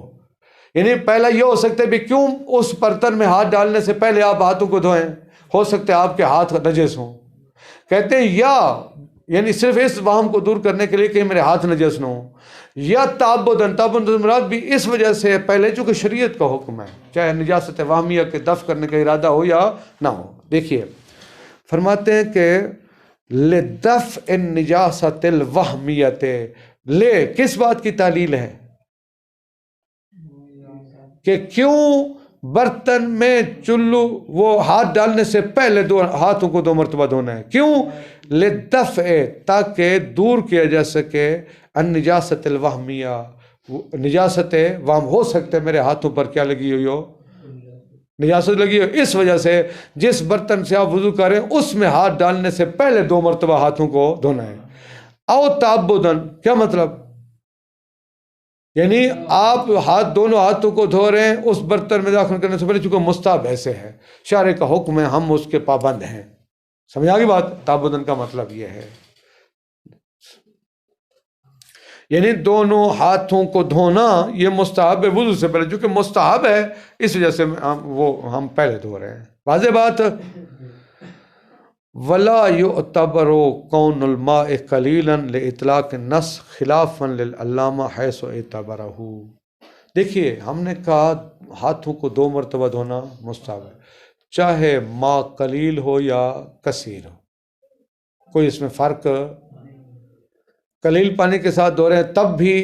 [SPEAKER 2] یعنی پہلا یہ ہو سکتا ہے بھی کیوں اس برتن میں ہاتھ ڈالنے سے پہلے آپ ہاتھوں کو دھوئیں، ہو سکتا ہے آپ کے ہاتھ نجس ہوں، کہتے ہیں یا یعنی صرف اس وہم کو دور کرنے کے لیے کہ میرے ہاتھ نجس نہ ہوں، یا تعبداً مراد بھی اس وجہ سے پہلے چونکہ شریعت کا حکم ہے، چاہے نجاست وہمیہ کے دفع کرنے کا ارادہ ہو یا نہ ہو۔ دیکھیے فرماتے ہیں کہ لدفع النجاست الوہمیت، لے کس بات کی تعلیل ہے کہ کیوں برتن میں چلو وہ ہاتھ ڈالنے سے پہلے ہاتھوں کو 2 مرتبہ دھونا ہے؟ کیوں؟ لدفع تاکہ دور کیا جا سکے النجاست الوہمیہ، نجاست وہم ہو سکتے میرے ہاتھوں پر کیا لگی ہوئی ہو؟ نجاست لگی ہو، اس وجہ سے جس برتن سے آپ وضو کریں اس میں ہاتھ ڈالنے سے پہلے 2 مرتبہ ہاتھوں کو دھونا ہے۔ او تعبداً کیا مطلب؟ یعنی آپ دونوں ہاتھوں کو دھو رہے ہیں اس برتن میں داخل کرنے سے پہلے، چونکہ مستحب ایسے ہے، شارع کا حکم ہے، ہم اس کے پابند ہیں۔ سمجھ آگئی بات؟ تعبداً کا مطلب یہ ہے یعنی دونوں ہاتھوں کو دھونا یہ مستحب ہے وضو سے پہلے، چونکہ مستحب ہے اس وجہ سے ہم پہلے دھو رہے ہیں۔ واضح بات؟ ولا يعتبر كون الماء قليلا لاطلاق النص خلافا للعلامہ حیث اعتبرہ۔ دیکھیے ہم نے کہا ہاتھوں کو 2 مرتبہ دھونا مستحب ہے، چاہے ماء قلیل ہو یا کثیر ہو، کوئی اس میں فرق؟ قلیل پانی کے ساتھ دھو رہے ہیں تب بھی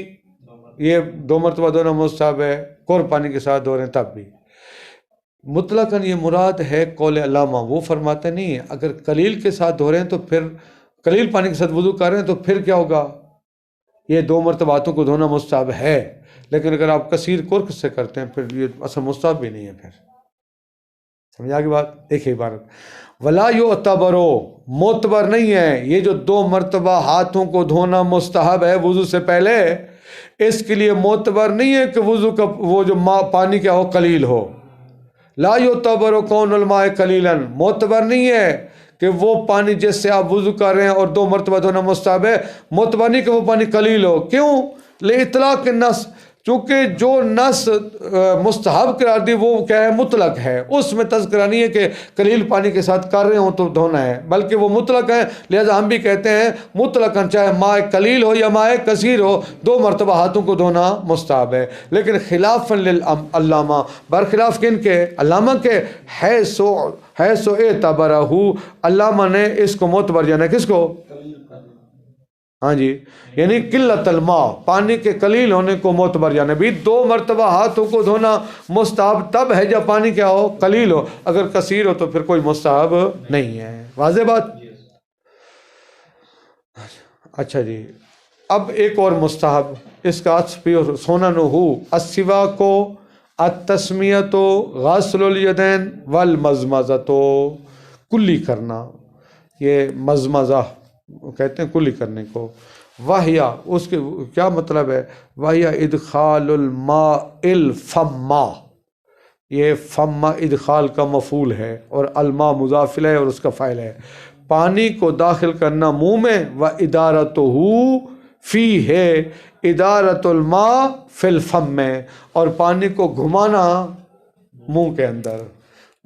[SPEAKER 2] یہ 2 مرتبہ دھونا مستحب ہے، کور پانی کے ساتھ دھو رہے ہیں تب بھی۔ مطلقاً یہ مراد ہے قول علامہ، وہ فرماتے نہیں ہیں اگر قلیل کے ساتھ دھو رہے ہیں تو پھر قلیل پانی کے ساتھ وضو کر رہے ہیں تو پھر کیا ہوگا؟ یہ 2 مرتبہ ہاتھوں کو دھونا مستحب ہے، لیکن اگر آپ کثیر کرک سے کرتے ہیں پھر یہ اصل مستحب بھی نہیں ہے۔ پھر سمجھا کی بات؟ دیکھیے عبارت، ولا یعتبر، معتبر نہیں ہے یہ جو 2 مرتبہ ہاتھوں کو دھونا مستحب ہے وضو سے پہلے، اس کے لیے معتبر نہیں ہے کہ وضو کا وہ جو پانی کیا ہو قلیل ہو۔ لا یعتبر کون الماء قلیلا، معتبر نہیں ہے کہ وہ پانی جس سے آپ وضو کر رہے ہیں اور 2 مرتبہ دھونا مستحب ہے، متبع نہیں کہ وہ پانی قلیل ہو. کیوں؟ لِإِطْلَاقِ النَّص، چونکہ جو نص مستحب قرار دی وہ کیا ہے؟ مطلق ہے. اس میں تذکرہ نہیں ہے کہ قلیل پانی کے ساتھ کر رہے ہوں تو دھونا ہے، بلکہ وہ مطلق ہے. لہذا ہم بھی کہتے ہیں مطلقاً چاہے ماء قلیل ہو یا ماء کثیر ہو 2 مرتبہ ہاتھوں کو دھونا مستحب ہے. لیکن خلافاً للعلامہ، برخلاف کن کے؟ علامہ کے. حیث اعتبرہ، علامہ نے اس کو معتبر جانا. کس کو؟ ہاں جی، یعنی قلت الماء، پانی کے قلیل ہونے کو معتبر جانا. بھی 2 مرتبہ ہاتھوں کو دھونا مستحب تب ہے جب پانی کیا ہو؟ قلیل ہو. اگر کثیر ہو تو پھر کوئی مستحب نہیں ہے. واضح بات؟ اچھا جی، اب ایک اور مستحب اس کا سننہ السواک التسمیۃ غسل الیدین والمضمضۃ، کلی کرنا. یہ مضمضہ کہتے ہیں کلی کرنے کو. وحیا، اس کے کیا مطلب ہے؟ وحیا ادخال الماء الفم، یہ فم ادخال کا مفعول ہے اور الماء مضاف الیہ اور اس کا فاعل ہے. پانی کو داخل کرنا منہ میں، و ادارتہ فی ہے ادارت الماء فی الفم میں، اور پانی کو گھمانا منہ کے اندر،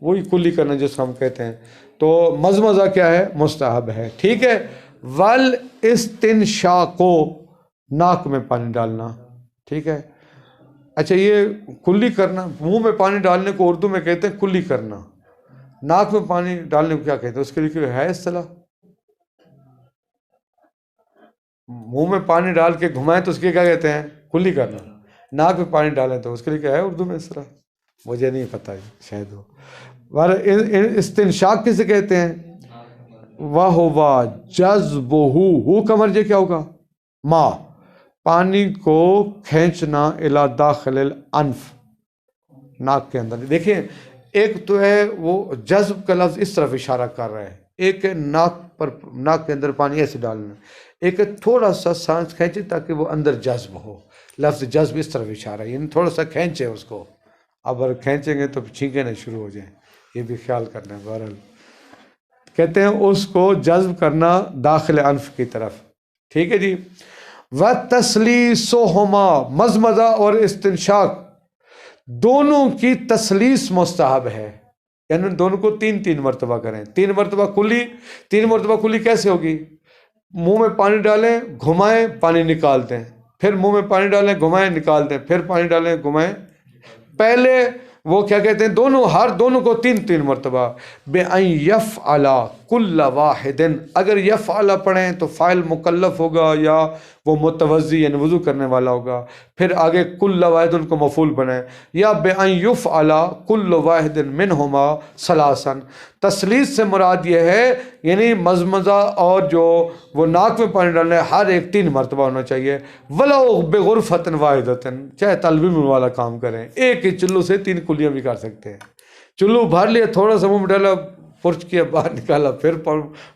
[SPEAKER 2] وہی کلی کرنا جس کو ہم کہتے ہیں. تو مضمضہ کیا ہے؟ مستحب ہے. ٹھیک ہے. والاستنشاق، ناک میں پانی ڈالنا. ٹھیک ہے. اچھا، یہ کلی کرنا، منہ میں پانی ڈالنے کو اردو میں کہتے ہیں کلی کرنا. ناک میں پانی ڈالنے کو کیا کہتے ہیں؟ اس کے لیے کوئی ہے اصطلاح؟ منہ میں پانی ڈال کے گھمائیں تو اس کے کیا کہتے ہیں؟ کلی کرنا. ناک میں پانی ڈالیں تو اس کے لیے کیا ہے اردو میں اصطلاح؟ مجھے نہیں پتہ، شاید ہو. استنشاق کسے کہتے ہیں؟ وَهُوَ جَذْبُهُ، کا مرجع کیا ہوگا؟ ماء، پانی کو کھینچنا الی داخل الانف، ناک کے اندر. دیکھیں، ایک تو ہے وہ جذب کا لفظ اس طرف اشارہ کر رہا ہے، ایک ہے ناک کے اندر پانی ایسے ڈالنا، ایک ہے تھوڑا سا سانس کھینچے تاکہ وہ اندر جذب ہو. لفظ جذب اس طرف اشارہ ہے، یعنی تھوڑا سا کھینچے اس کو. اب اگر کھینچیں گے تو چھینکیں نہ شروع ہو جائیں، یہ بھی خیال کرنا ہے. بہرحال کہتے ہیں اس کو جذب کرنا داخل انف کی طرف. ٹھیک ہے جی. وَتَسْلِيسُهُمَا، مضمضہ اور استنشاق دونوں کی تسلیس مستحب ہے، یعنی دونوں کو 3 مرتبہ کریں. 3 مرتبہ کلی. 3 مرتبہ کلی کیسے ہوگی؟ منہ میں پانی ڈالیں، گھمائیں، پانی نکال دیں، پھر منہ میں پانی ڈالیں، گھمائیں، نکال دیں، پھر پانی ڈالیں، گھمائیں. پہلے وہ کیا کہتے ہیں؟ دونوں کو 3 مرتبہ. بِأَن يَفْعَلَ كُلَّ وَاحِدٍ، اگر یفعل پڑھیں تو فاعل مکلف ہوگا یا وہ متوضی یعنی وضو کرنے والا ہوگا، پھر آگے کل واحد کو مفعول بنائیں. یا بِأَن يُفْعَلَ كُلُّ وَاحِدٍ مِّنْهُمَا ثَلَاثًا، تثلیث سے مراد یہ ہے یعنی مضمضہ اور جو وہ ناک میں پانی ڈالنا ہے ہر ایک 3 مرتبہ ہونا چاہیے. وَلَوْ بِغُرْفَةٍ وَاحِدَةٍ، چاہے طالب علم والا کام کریں، ایک ہی چلو سے 3 کلیاں بھی کر سکتے ہیں. چلو بھر لیا، تھوڑا سا منہ میں ڈالا، پرچ کیا، باہر نکالا، پھر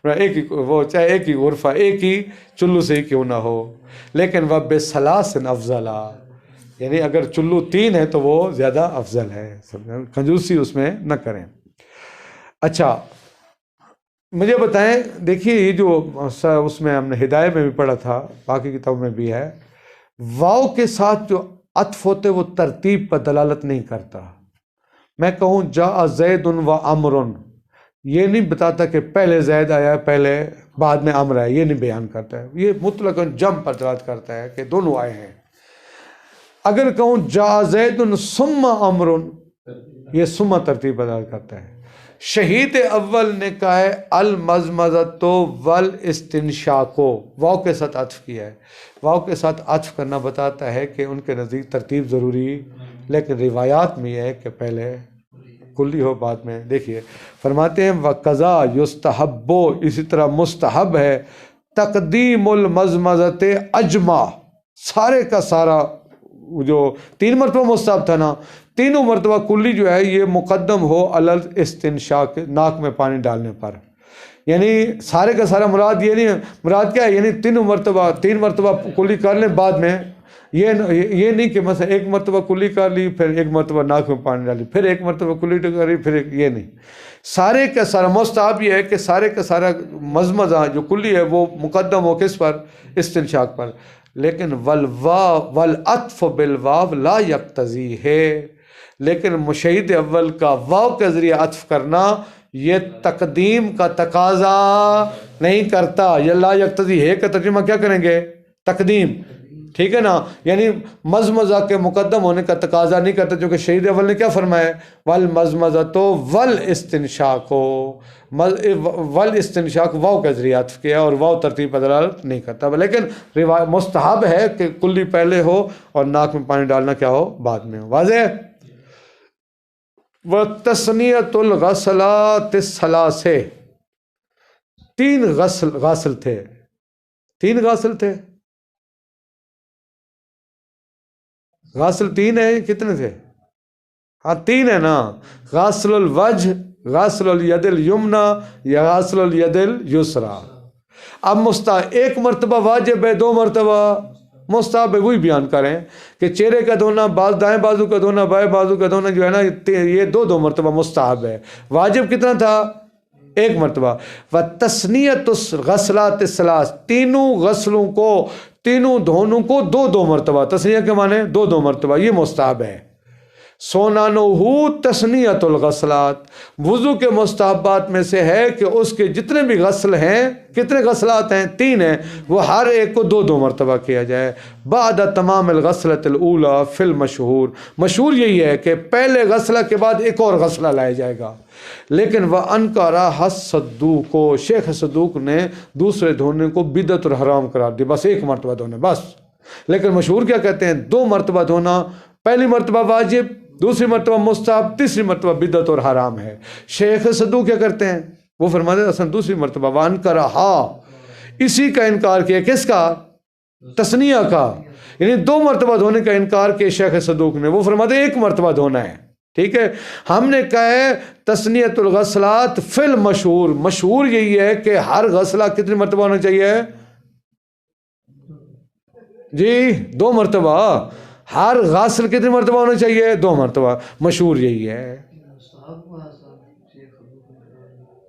[SPEAKER 2] ایک ہی وہ چاہے ایک ہی غرفہ ایک ہی چلو سے ہی کیوں نہ ہو. لیکن وہ بِثَلَاثٍ أَفْضَلَ، یعنی اگر چلو 3 ہے تو وہ زیادہ افضل ہے. کنجوسی اس میں نہ کریں. اچھا مجھے بتائیں، دیکھیے یہ جو اس میں ہم نے ہدایہ میں بھی پڑھا تھا، باقی کتابوں میں بھی ہے، واو کے ساتھ جو عطف ہوتے وہ ترتیب پر دلالت نہیں کرتا. میں کہوں جاء زید و عمر، یہ نہیں بتاتا کہ پہلے زید آیا پہلے بعد میں عمر آیا، یہ نہیں بیان کرتا ہے. یہ مطلقاً جم پر دلالت کرتا ہے کہ دونوں آئے ہیں. اگر کہوں جاء زید ثم عمر، یہ ثم ترتیب پر دلالت کرتا ہے. شہید اول نے کہا ہے المضمضۃ والاستنشاق، واو کے ساتھ عطف کیا ہے. واو کے ساتھ عطف کرنا بتاتا ہے کہ ان کے نزدیک ترتیب ضروری، لیکن روایات میں یہ ہے کہ پہلے کلی ہو بعد میں. دیکھیے فرماتے ہیں وَقَضَا يُسْتَحَبُّ، اسی طرح مستحب ہے تقدیم المضمضۃ اجمع، سارے کا سارا جو 3 مرتبہ مستحب تھا نا، 3 مرتبہ کلی جو ہے یہ مقدم ہو علی الاستنشاق، ناک میں پانی ڈالنے پر. یعنی سارے کا سارا مراد یہ نہیں، مراد کیا ہے؟ یعنی 3 مرتبہ کلی کر لیں، بعد میں یہ نہیں کہ مثلا ایک مرتبہ کلی کر لی پھر ایک مرتبہ ناک میں پانی ڈالی پھر ایک مرتبہ کلی کر لی پھر یہ نہیں، سارے کا سارا مستحب یہ ہے کہ سارے کا سارا مزمزہ جو کلی ہے وہ مقدم ہو کس پر؟ استنشاق پر. لیکن والعطف بالواو لا یقتضی ہے، لیکن مشہد اول کا واو کے ذریعے عطف کرنا یہ تقدیم کا تقاضا نہیں کرتا. یہ لا یقتضی ہے کا ترجمہ کیا کریں گے؟ تقدیم. ٹھیک ہے نا، یعنی مزمزہ کے مقدم ہونے کا تقاضا نہیں کرتا، چونکہ شہید اول نے کیا فرمایا؟ والمزمزۃ والاستنشاق، والاستنشاق واو کا ذریعہ عطف کیا اور واو ترتیب پر دلالت نہیں کرتا، لیکن مستحب ہے کہ کلی پہلے ہو اور ناک میں پانی ڈالنا کیا ہو؟ بعد میں ہو. واضح؟ وَتَثْنِيَةُ الْغَسَلَاتِ الثَّلَاثِ، تین غسل تھے. تین غسل تھے، غسل تین ہیں، کتنے تھے؟ ہاں تین ہے نا، غسل الوجہ، غسل الید الیمنی یا غسل الید الیسری. اب ایک مرتبہ واجب ہے، دو مرتبہ مستحب ہے. وہی بیان کریں کہ چہرے کا دھونا، دائیں بازو کا دھونا، بائیں بازو کا دھونا جو ہے نا یہ دو مرتبہ مستحب ہے. واجب کتنا تھا؟ ایک مرتبہ. وَتَثْنِيَةُ الْغَسْلَاتِ الثَّلَاثِ، تینوں غسلوں کو، تینوں دھونوں کو دو مرتبہ. تثنیہ کے معنی دو مرتبہ، یہ مستحب ہے. سونانوہو تثنیۃ الغسلات، وضو کے مستحبات میں سے ہے کہ اس کے جتنے بھی غسل ہیں، کتنے غسلات ہیں؟ تین ہیں، وہ ہر ایک کو دو مرتبہ کیا جائے. بعد تمام الغسلۃ الاولی فی المشہور، مشہور یہی ہے کہ پہلے غسلہ کے بعد ایک اور غسلہ لایا جائے گا. لیکن وَأَنْكَرَ الصَّدُّوقُ، شیخ صدوق نے دوسرے دھونے کو بدعت اور حرام قرار دی، بس ایک مرتبہ دھونا بس. لیکن مشہور کیا کہتے ہیں؟ دو مرتبہ دھونا، پہلی مرتبہ واجب، دوسری مرتبہ مستحب، تیسری مرتبہ بدعت اور حرام ہے. شیخ صدوق کیا کرتے ہیں؟ وہ فرماتے ہیں اصلا دوسری مرتبہ وَأَنْكَرَهَا، اسی کا انکار کیا. کس کا؟ تثنیہ کا، یعنی دو مرتبہ دھونے کا انکار کیا شیخ صدوق نے. وہ فرماتے ہیں ایک مرتبہ دھونا ہے. ٹھیک ہے، ہم نے کہا ہے تثنیۃ الغسلات فی المشہور، مشہور یہی ہے کہ ہر غسلہ کتنی مرتبہ ہونا چاہیے؟ جی دو مرتبہ. ہر غسل کتنی مرتبہ ہونا چاہیے؟ دو مرتبہ. مشہور یہی ہے.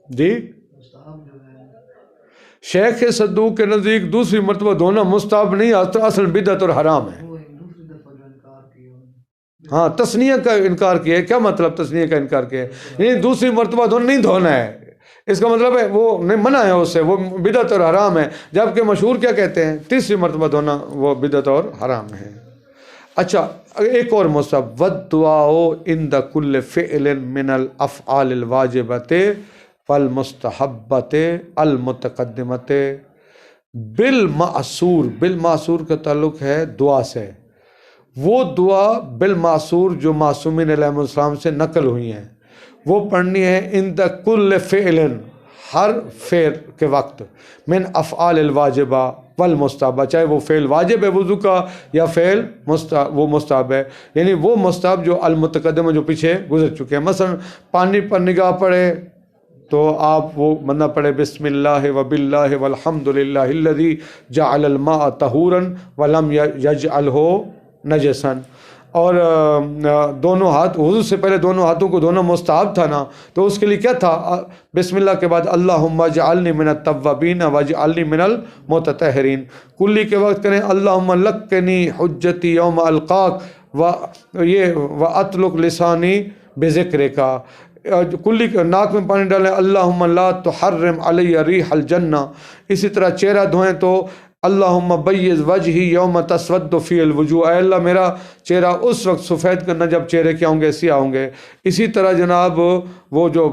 [SPEAKER 2] جی شیخ صدوق کے نزدیک دوسری مرتبہ دھونا مستحب نہیں، اصل بدعت اور حرام ہے. ہاں تثنیہ کا انکار کیا ہے. کیا مطلب تثنیہ کا انکار کیا ہے؟ یعنی دوسری مرتبہ دھونا نہیں دھونا ہے، اس کا مطلب ہے وہ نہیں منع ہے اس سے، وہ بدعت اور حرام ہے. جبکہ مشہور کیا کہتے ہیں؟ تیسری مرتبہ دھونا وہ بدعت اور حرام ہے. اچھا ایک اور مستحب، وَالدُّعَاءُ عِنْدَ كُلِّ فِعْلٍ مِنَ الْأَفْعَالِ الْوَاجِبَةِ وَالْمُسْتَحَبَّةِ الْمُتَقَدِّمَةِ بالمعصور. بالمعصور کا تعلق ہے دعا سے. وہ دعا بالمعصور جو معصومین علیہ السلام سے نقل ہوئی ہیں وہ پڑھنی ہے عند کل فعل، ہر فعل کے وقت، من افعال الواجبہ والمستحبہ، چاہے وہ فعل واجب ہے وضو کا یا فعل وہ مستحب ہے، یعنی وہ مستحب جو المتقدم جو پیچھے گزر چکے ہیں. مثلا پانی پر نگاہ پڑے تو آپ وہ بندہ پڑھے بسم اللہ وباللہ والحمدللہ الذی جعل الماء طہورا ولم یجعلہ نجسا. اور دونوں ہاتھ، وضو سے پہلے دونوں ہاتھوں کو دھونا مستحب تھا نا، تو اس کے لیے کیا تھا؟ بسم اللہ کے بعد اللہم اجعلنی من التوابین واجعلنی من المتطہرین. کلی کے وقت کریں اللہم لکنی حجتی یوم القاک واطلق لسانی بذکرک. کلی ناک میں پانی ڈالیں اللہم لا تحرم علی ریح الجنہ. اسی طرح چہرہ دھوئیں تو اللہم بیض وجہی یوم تسود فی الوجوہ، اے اللہ میرا چہرہ اس وقت سفید کرنا جب چہرے کیا ہوں گے؟ سیاہ ہوں گے. اسی طرح جناب وہ جو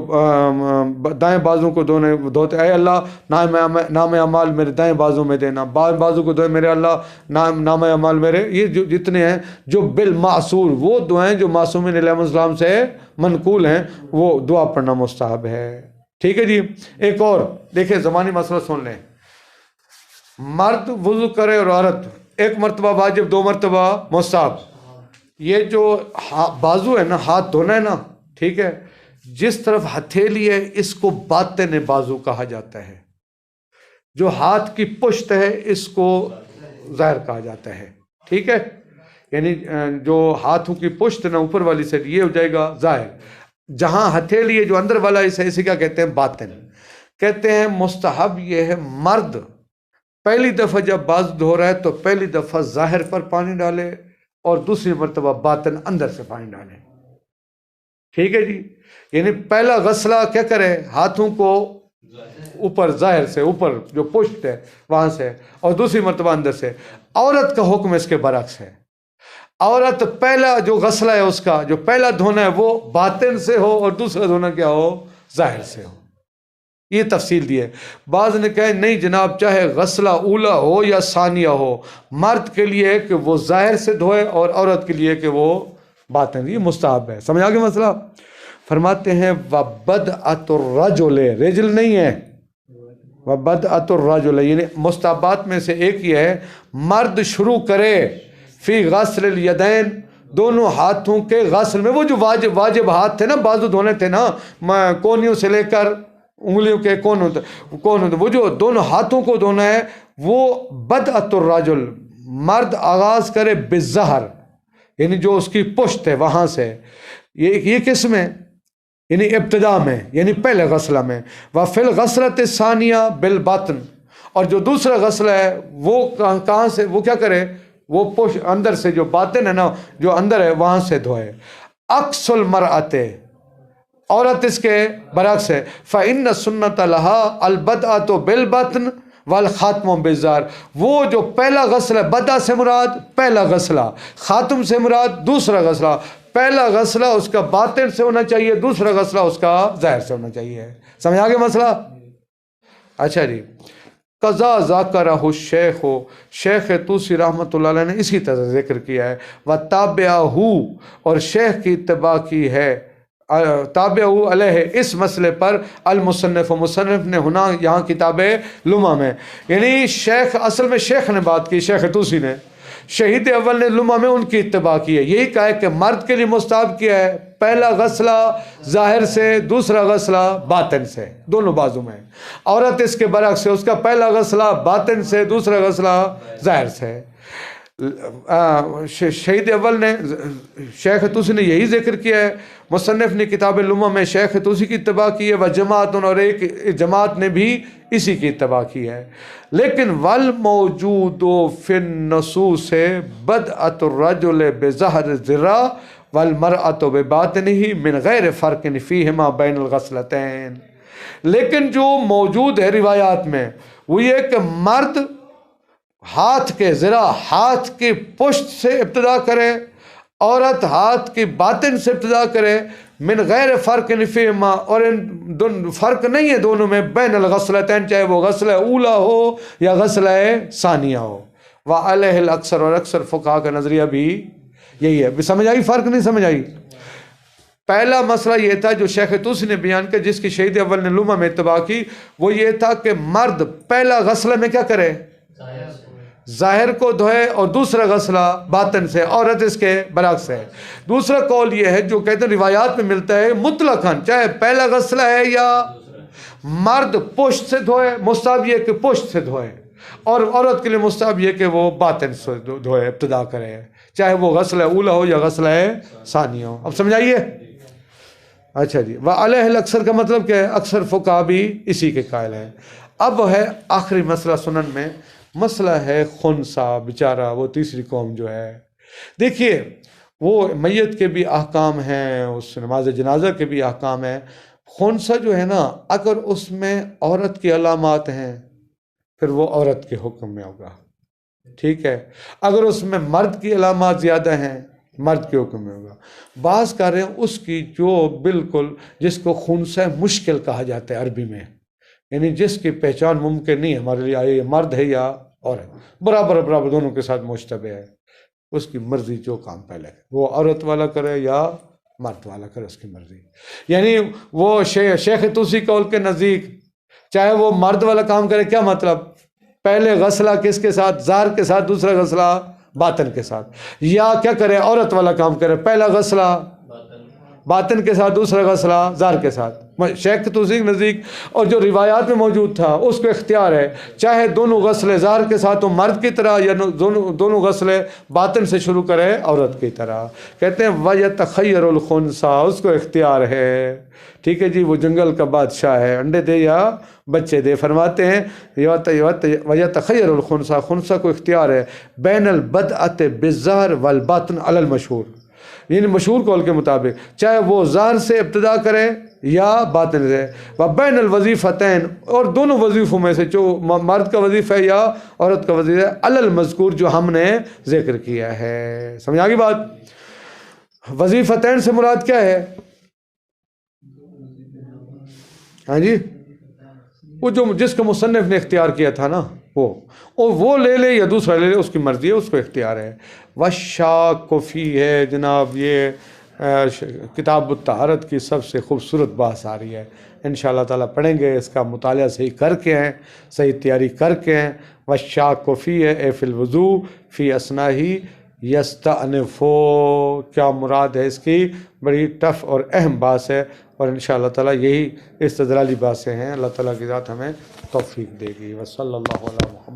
[SPEAKER 2] دائیں بازو کو دھوتے، اے اللہ نام اعمال میرے دائیں بازو میں دینا، بائیں بازو کو دھوئے میرے اللہ نام اعمال میرے. یہ جو جتنے ہیں جو بالمعصور، وہ دعائیں جو معصومین علیہ السلام سے منقول ہیں، وہ دعا پڑھنا مستحب ہے. ٹھیک ہے جی. ایک اور دیکھیں زمانی مسئلہ سن لیں. مرد وضو کرے اور عورت، ایک مرتبہ واجب، دو مرتبہ مستحب. یہ جو بازو ہے نا، ہاتھ دھونا ہے نا، ٹھیک ہے، جس طرف ہتھیلی ہے اس کو باطن بازو کہا جاتا ہے، جو ہاتھ کی پشت ہے اس کو ظاہر کہا جاتا ہے. ٹھیک ہے، یعنی جو ہاتھوں کی پشت نا اوپر والی سائڈ یہ ہو جائے گا ظاہر، جہاں ہتھیلی ہے جو اندر والا اسے کیا کہتے ہیں باطن کہتے ہیں۔ مستحب یہ ہے مرد پہلی دفعہ جب بازو دھو رہا ہے تو پہلی دفعہ ظاہر پر پانی ڈالے اور دوسری مرتبہ باطن اندر سے پانی ڈالے، ٹھیک ہے جی، یعنی پہلا غسلہ کیا کرے ہاتھوں کو اوپر ظاہر سے اوپر جو پشت ہے وہاں سے، اور دوسری مرتبہ اندر سے۔ عورت کا حکم اس کے برعکس ہے، عورت پہلا جو غسلہ ہے اس کا جو پہلا دھونا ہے وہ باطن سے ہو اور دوسرا دھونا کیا ہو ظاہر سے ہو، یہ تفصیل دی ہے۔ بعض نے کہا نہیں جناب چاہے غسلہ اولا ہو یا ثانیہ ہو، مرد کے لیے کہ وہ ظاہر سے دھوئے اور عورت کے لیے کہ وہ باطن، یہ مستحب ہے۔ سمجھ آگے مسئلہ؟ فرماتے ہیں وَبَدْعَةُ الرَّجُلِ، رجل نہیں ہے، وَبَدْعَةُ الرَّجُلِ یعنی مستحبات میں سے ایک یہ ہے مرد شروع کرے فی غسل الیدین، دونوں ہاتھوں کے غسل میں، وہ جو واجب ہاتھ تھے نا بازو دھونے تھے نا کونیوں سے لے کر انگلیوں کے کون ہوتے وہ جو دونوں ہاتھوں کو دھونا ہے وہ بدعۃ الرجل، مرد آغاز کرے بالظہر یعنی جو اس کی پشت ہے وہاں سے، یہ کس میں یعنی ابتدا میں یعنی پہلے غسلہ میں، وفی الغسلۃ الثانیہ بالباطن، اور جو دوسرا غسلہ ہے وہ کہاں سے وہ کیا کرے وہ اندر سے جو باطن ہے نا جو اندر ہے وہاں سے دھوئے۔ عکس المرأۃ، عورت اس کے برعکس ہے، فإن سنت لها البدءۃ بالبطن والخاتم بالظہر، وہ جو پہلا غسلہ بدء سے مراد پہلا غسلہ، خاتم سے مراد دوسرا غسلہ، پہلا غسلہ اس کا باطن سے ہونا چاہیے، دوسرا غسلہ اس کا ظاہر سے ہونا چاہیے۔ سمجھ آگے مسئلہ؟ اچھا جی، قضا ذاکرہ الشیخ، شیخ توسی رحمۃ اللہ علیہ نے اسی طرح ذکر کیا ہے، وتابعہ، اور شیخ کی اتباع کی ہے، تابعہ علیہ اس مسئلے پر المصنف، مصنف نے ہونا یہاں کتاب لمع میں، یعنی شیخ اصل میں شیخ نے بات کی، شیخ توسی نے، شہید اول نے لمع میں ان کی اتباع کی ہے، یہی کہا ہے کہ مرد کے لیے مستحب کیا ہے پہلا غسلہ ظاہر سے دوسرا غسلہ باطن سے، دونوں بازو میں، عورت اس کے برعکس ہے، اس کا پہلا غسلہ باطن سے دوسرا غسلہ ظاہر سے۔ شہید اول نے شیخ توسی نے یہی ذکر کیا ہے، مصنف نے کتاب لمع میں شیخ توسی کی اتباع کی ہے، وجماعت، اور ایک جماعت نے بھی اسی کی اتباع کی ہے، لیکن والموجود فی النصوص بدعۃ الرجل بظہر الذرا والمرأۃ بباطنہ من غیر فرق فیہما بین الغسلتین، لیکن جو موجود ہے روایات میں وہ یہ کہ مرد ہاتھ کے ذرا ہاتھ کی پشت سے ابتدا کرے، عورت ہاتھ کی باطن سے ابتدا کرے، من غیر فرق فیہما، اور فرق نہیں ہے دونوں میں، بین الغسلتین، چاہے وہ غسلہ اولا ہو یا غسلہ ثانیہ ہو، وعلیہ الاکثر، اور اکثر فقہاء کا نظریہ بھی یہی ہے۔ سمجھ آئی فرق نہیں سمجھ آئی؟ پہلا مسئلہ یہ تھا جو شیخ توسی نے بیان کیا، جس کی شہید اول نے لمع میں اتباع کی، وہ یہ تھا کہ مرد پہلا غسلہ میں کیا کرے ظاہر کو دھوئے اور دوسرا غسلہ باطن سے، عورت اس کے برعکس ہے۔ دوسرا قول یہ ہے جو کہتے ہیں روایات میں ملتا ہے مطلقاً، چاہے پہلا غسلہ ہے یا مرد پشت سے دھوئے، مستحب یہ کہ پشت سے دھوئے، اور عورت کے لیے مستحب یہ کہ وہ باطن سے دھوئے، ابتدا کرے، چاہے وہ غسلہ اولا ہو یا غسلہ ثانیہ ہو۔ اب سمجھائیے؟ اچھا جی، وعلیہ الاکثر کا مطلب کہ اکثر فقہاء بھی اسی کے قائل ہیں۔ اب ہے آخری مسئلہ سنن میں، مسئلہ ہے خنثی، بیچارہ وہ تیسری قوم جو ہے، دیکھیے وہ میت کے بھی احکام ہیں، اس نماز جنازہ کے بھی احکام ہیں، خنثی جو ہے نا اگر اس میں عورت کی علامات ہیں پھر وہ عورت کے حکم میں ہوگا، ٹھیک ہے، اگر اس میں مرد کی علامات زیادہ ہیں مرد کے حکم میں ہوگا۔ بعض کہہ رہے ہیں اس کی جو بالکل جس کو خنثی مشکل کہا جاتا ہے عربی میں، یعنی جس کی پہچان ممکن نہیں ہے ہمارے لیے، یہ مرد ہے یا عورت، برابر برابر دونوں کے ساتھ مشتبہ ہے، اس کی مرضی جو کام پہلے وہ عورت والا کرے یا مرد والا کرے، اس کی مرضی، یعنی وہ شیخ توسی قول کے نزدیک چاہے وہ مرد والا کام کرے، کیا مطلب پہلے غسلہ کس کے ساتھ ظاہر کے ساتھ، دوسرا غسلہ باطن کے ساتھ، یا کیا کرے عورت والا کام کرے، پہلا غسلہ باطن کے ساتھ دوسرا غسلہ ظاہر کے ساتھ، شیخ توثیق نزدیک اور جو روایات میں موجود تھا اس کو اختیار ہے، چاہے دونوں غسلے ظاہر کے ساتھ مرد کی طرح یا دونوں غسلے باطن سے شروع کرے عورت کی طرح۔ کہتے ہیں وَيَتَخَيَّرُ الْخُنْسَى، اس کو اختیار ہے، ٹھیک ہے جی، وہ جنگل کا بادشاہ ہے، انڈے دے یا بچے دے۔ فرماتے ہیں وَيَتَخَيَّرُ الْخُنْسَى، خنسا کو اختیار ہے، بین البدعۃ بالظاہر والباطن علی المشہور، یعنی مشہور قول کے مطابق چاہے وہ ظاہر سے ابتدا کرے یا باطن سے، وبین الوظیفتین، اور دونوں وظیفوں میں سے جو مرد کا وظیفہ ہے یا عورت کا وظیفہ ہے، علی المذکور، جو ہم نے ذکر کیا ہے۔ سمجھ آگی بات؟ وظیفتین سے مراد کیا ہے؟ ہاں جی، وہ جو جس کو مصنف نے اختیار کیا تھا نا وہ لے لے یا دوسرا لے لے، اس کی مرضی ہے، اس کو اختیار ہے۔ وَالشَّاكُ فِيهِ ہے جناب، یہ کتاب الطہارت کی سب سے خوبصورت بحث آ رہی ہے، انشاءاللہ تعالیٰ پڑھیں گے، اس کا مطالعہ صحیح کر کے ہیں، صحیح تیاری کر کے ہیں۔ وَالشَّاكُ فِيهِ اے فی الوضوء فی اثناء یستأنف، کیا مراد ہے اس کی؟ بڑی ٹف اور اہم بات ہے، اور انشاءاللہ تعالیٰ یہی استدلالی باتیں ہیں۔ اللہ تعالیٰ کی ذات ہمیں توفیق دے گی۔ وصلی اللہ علیہ وسلم۔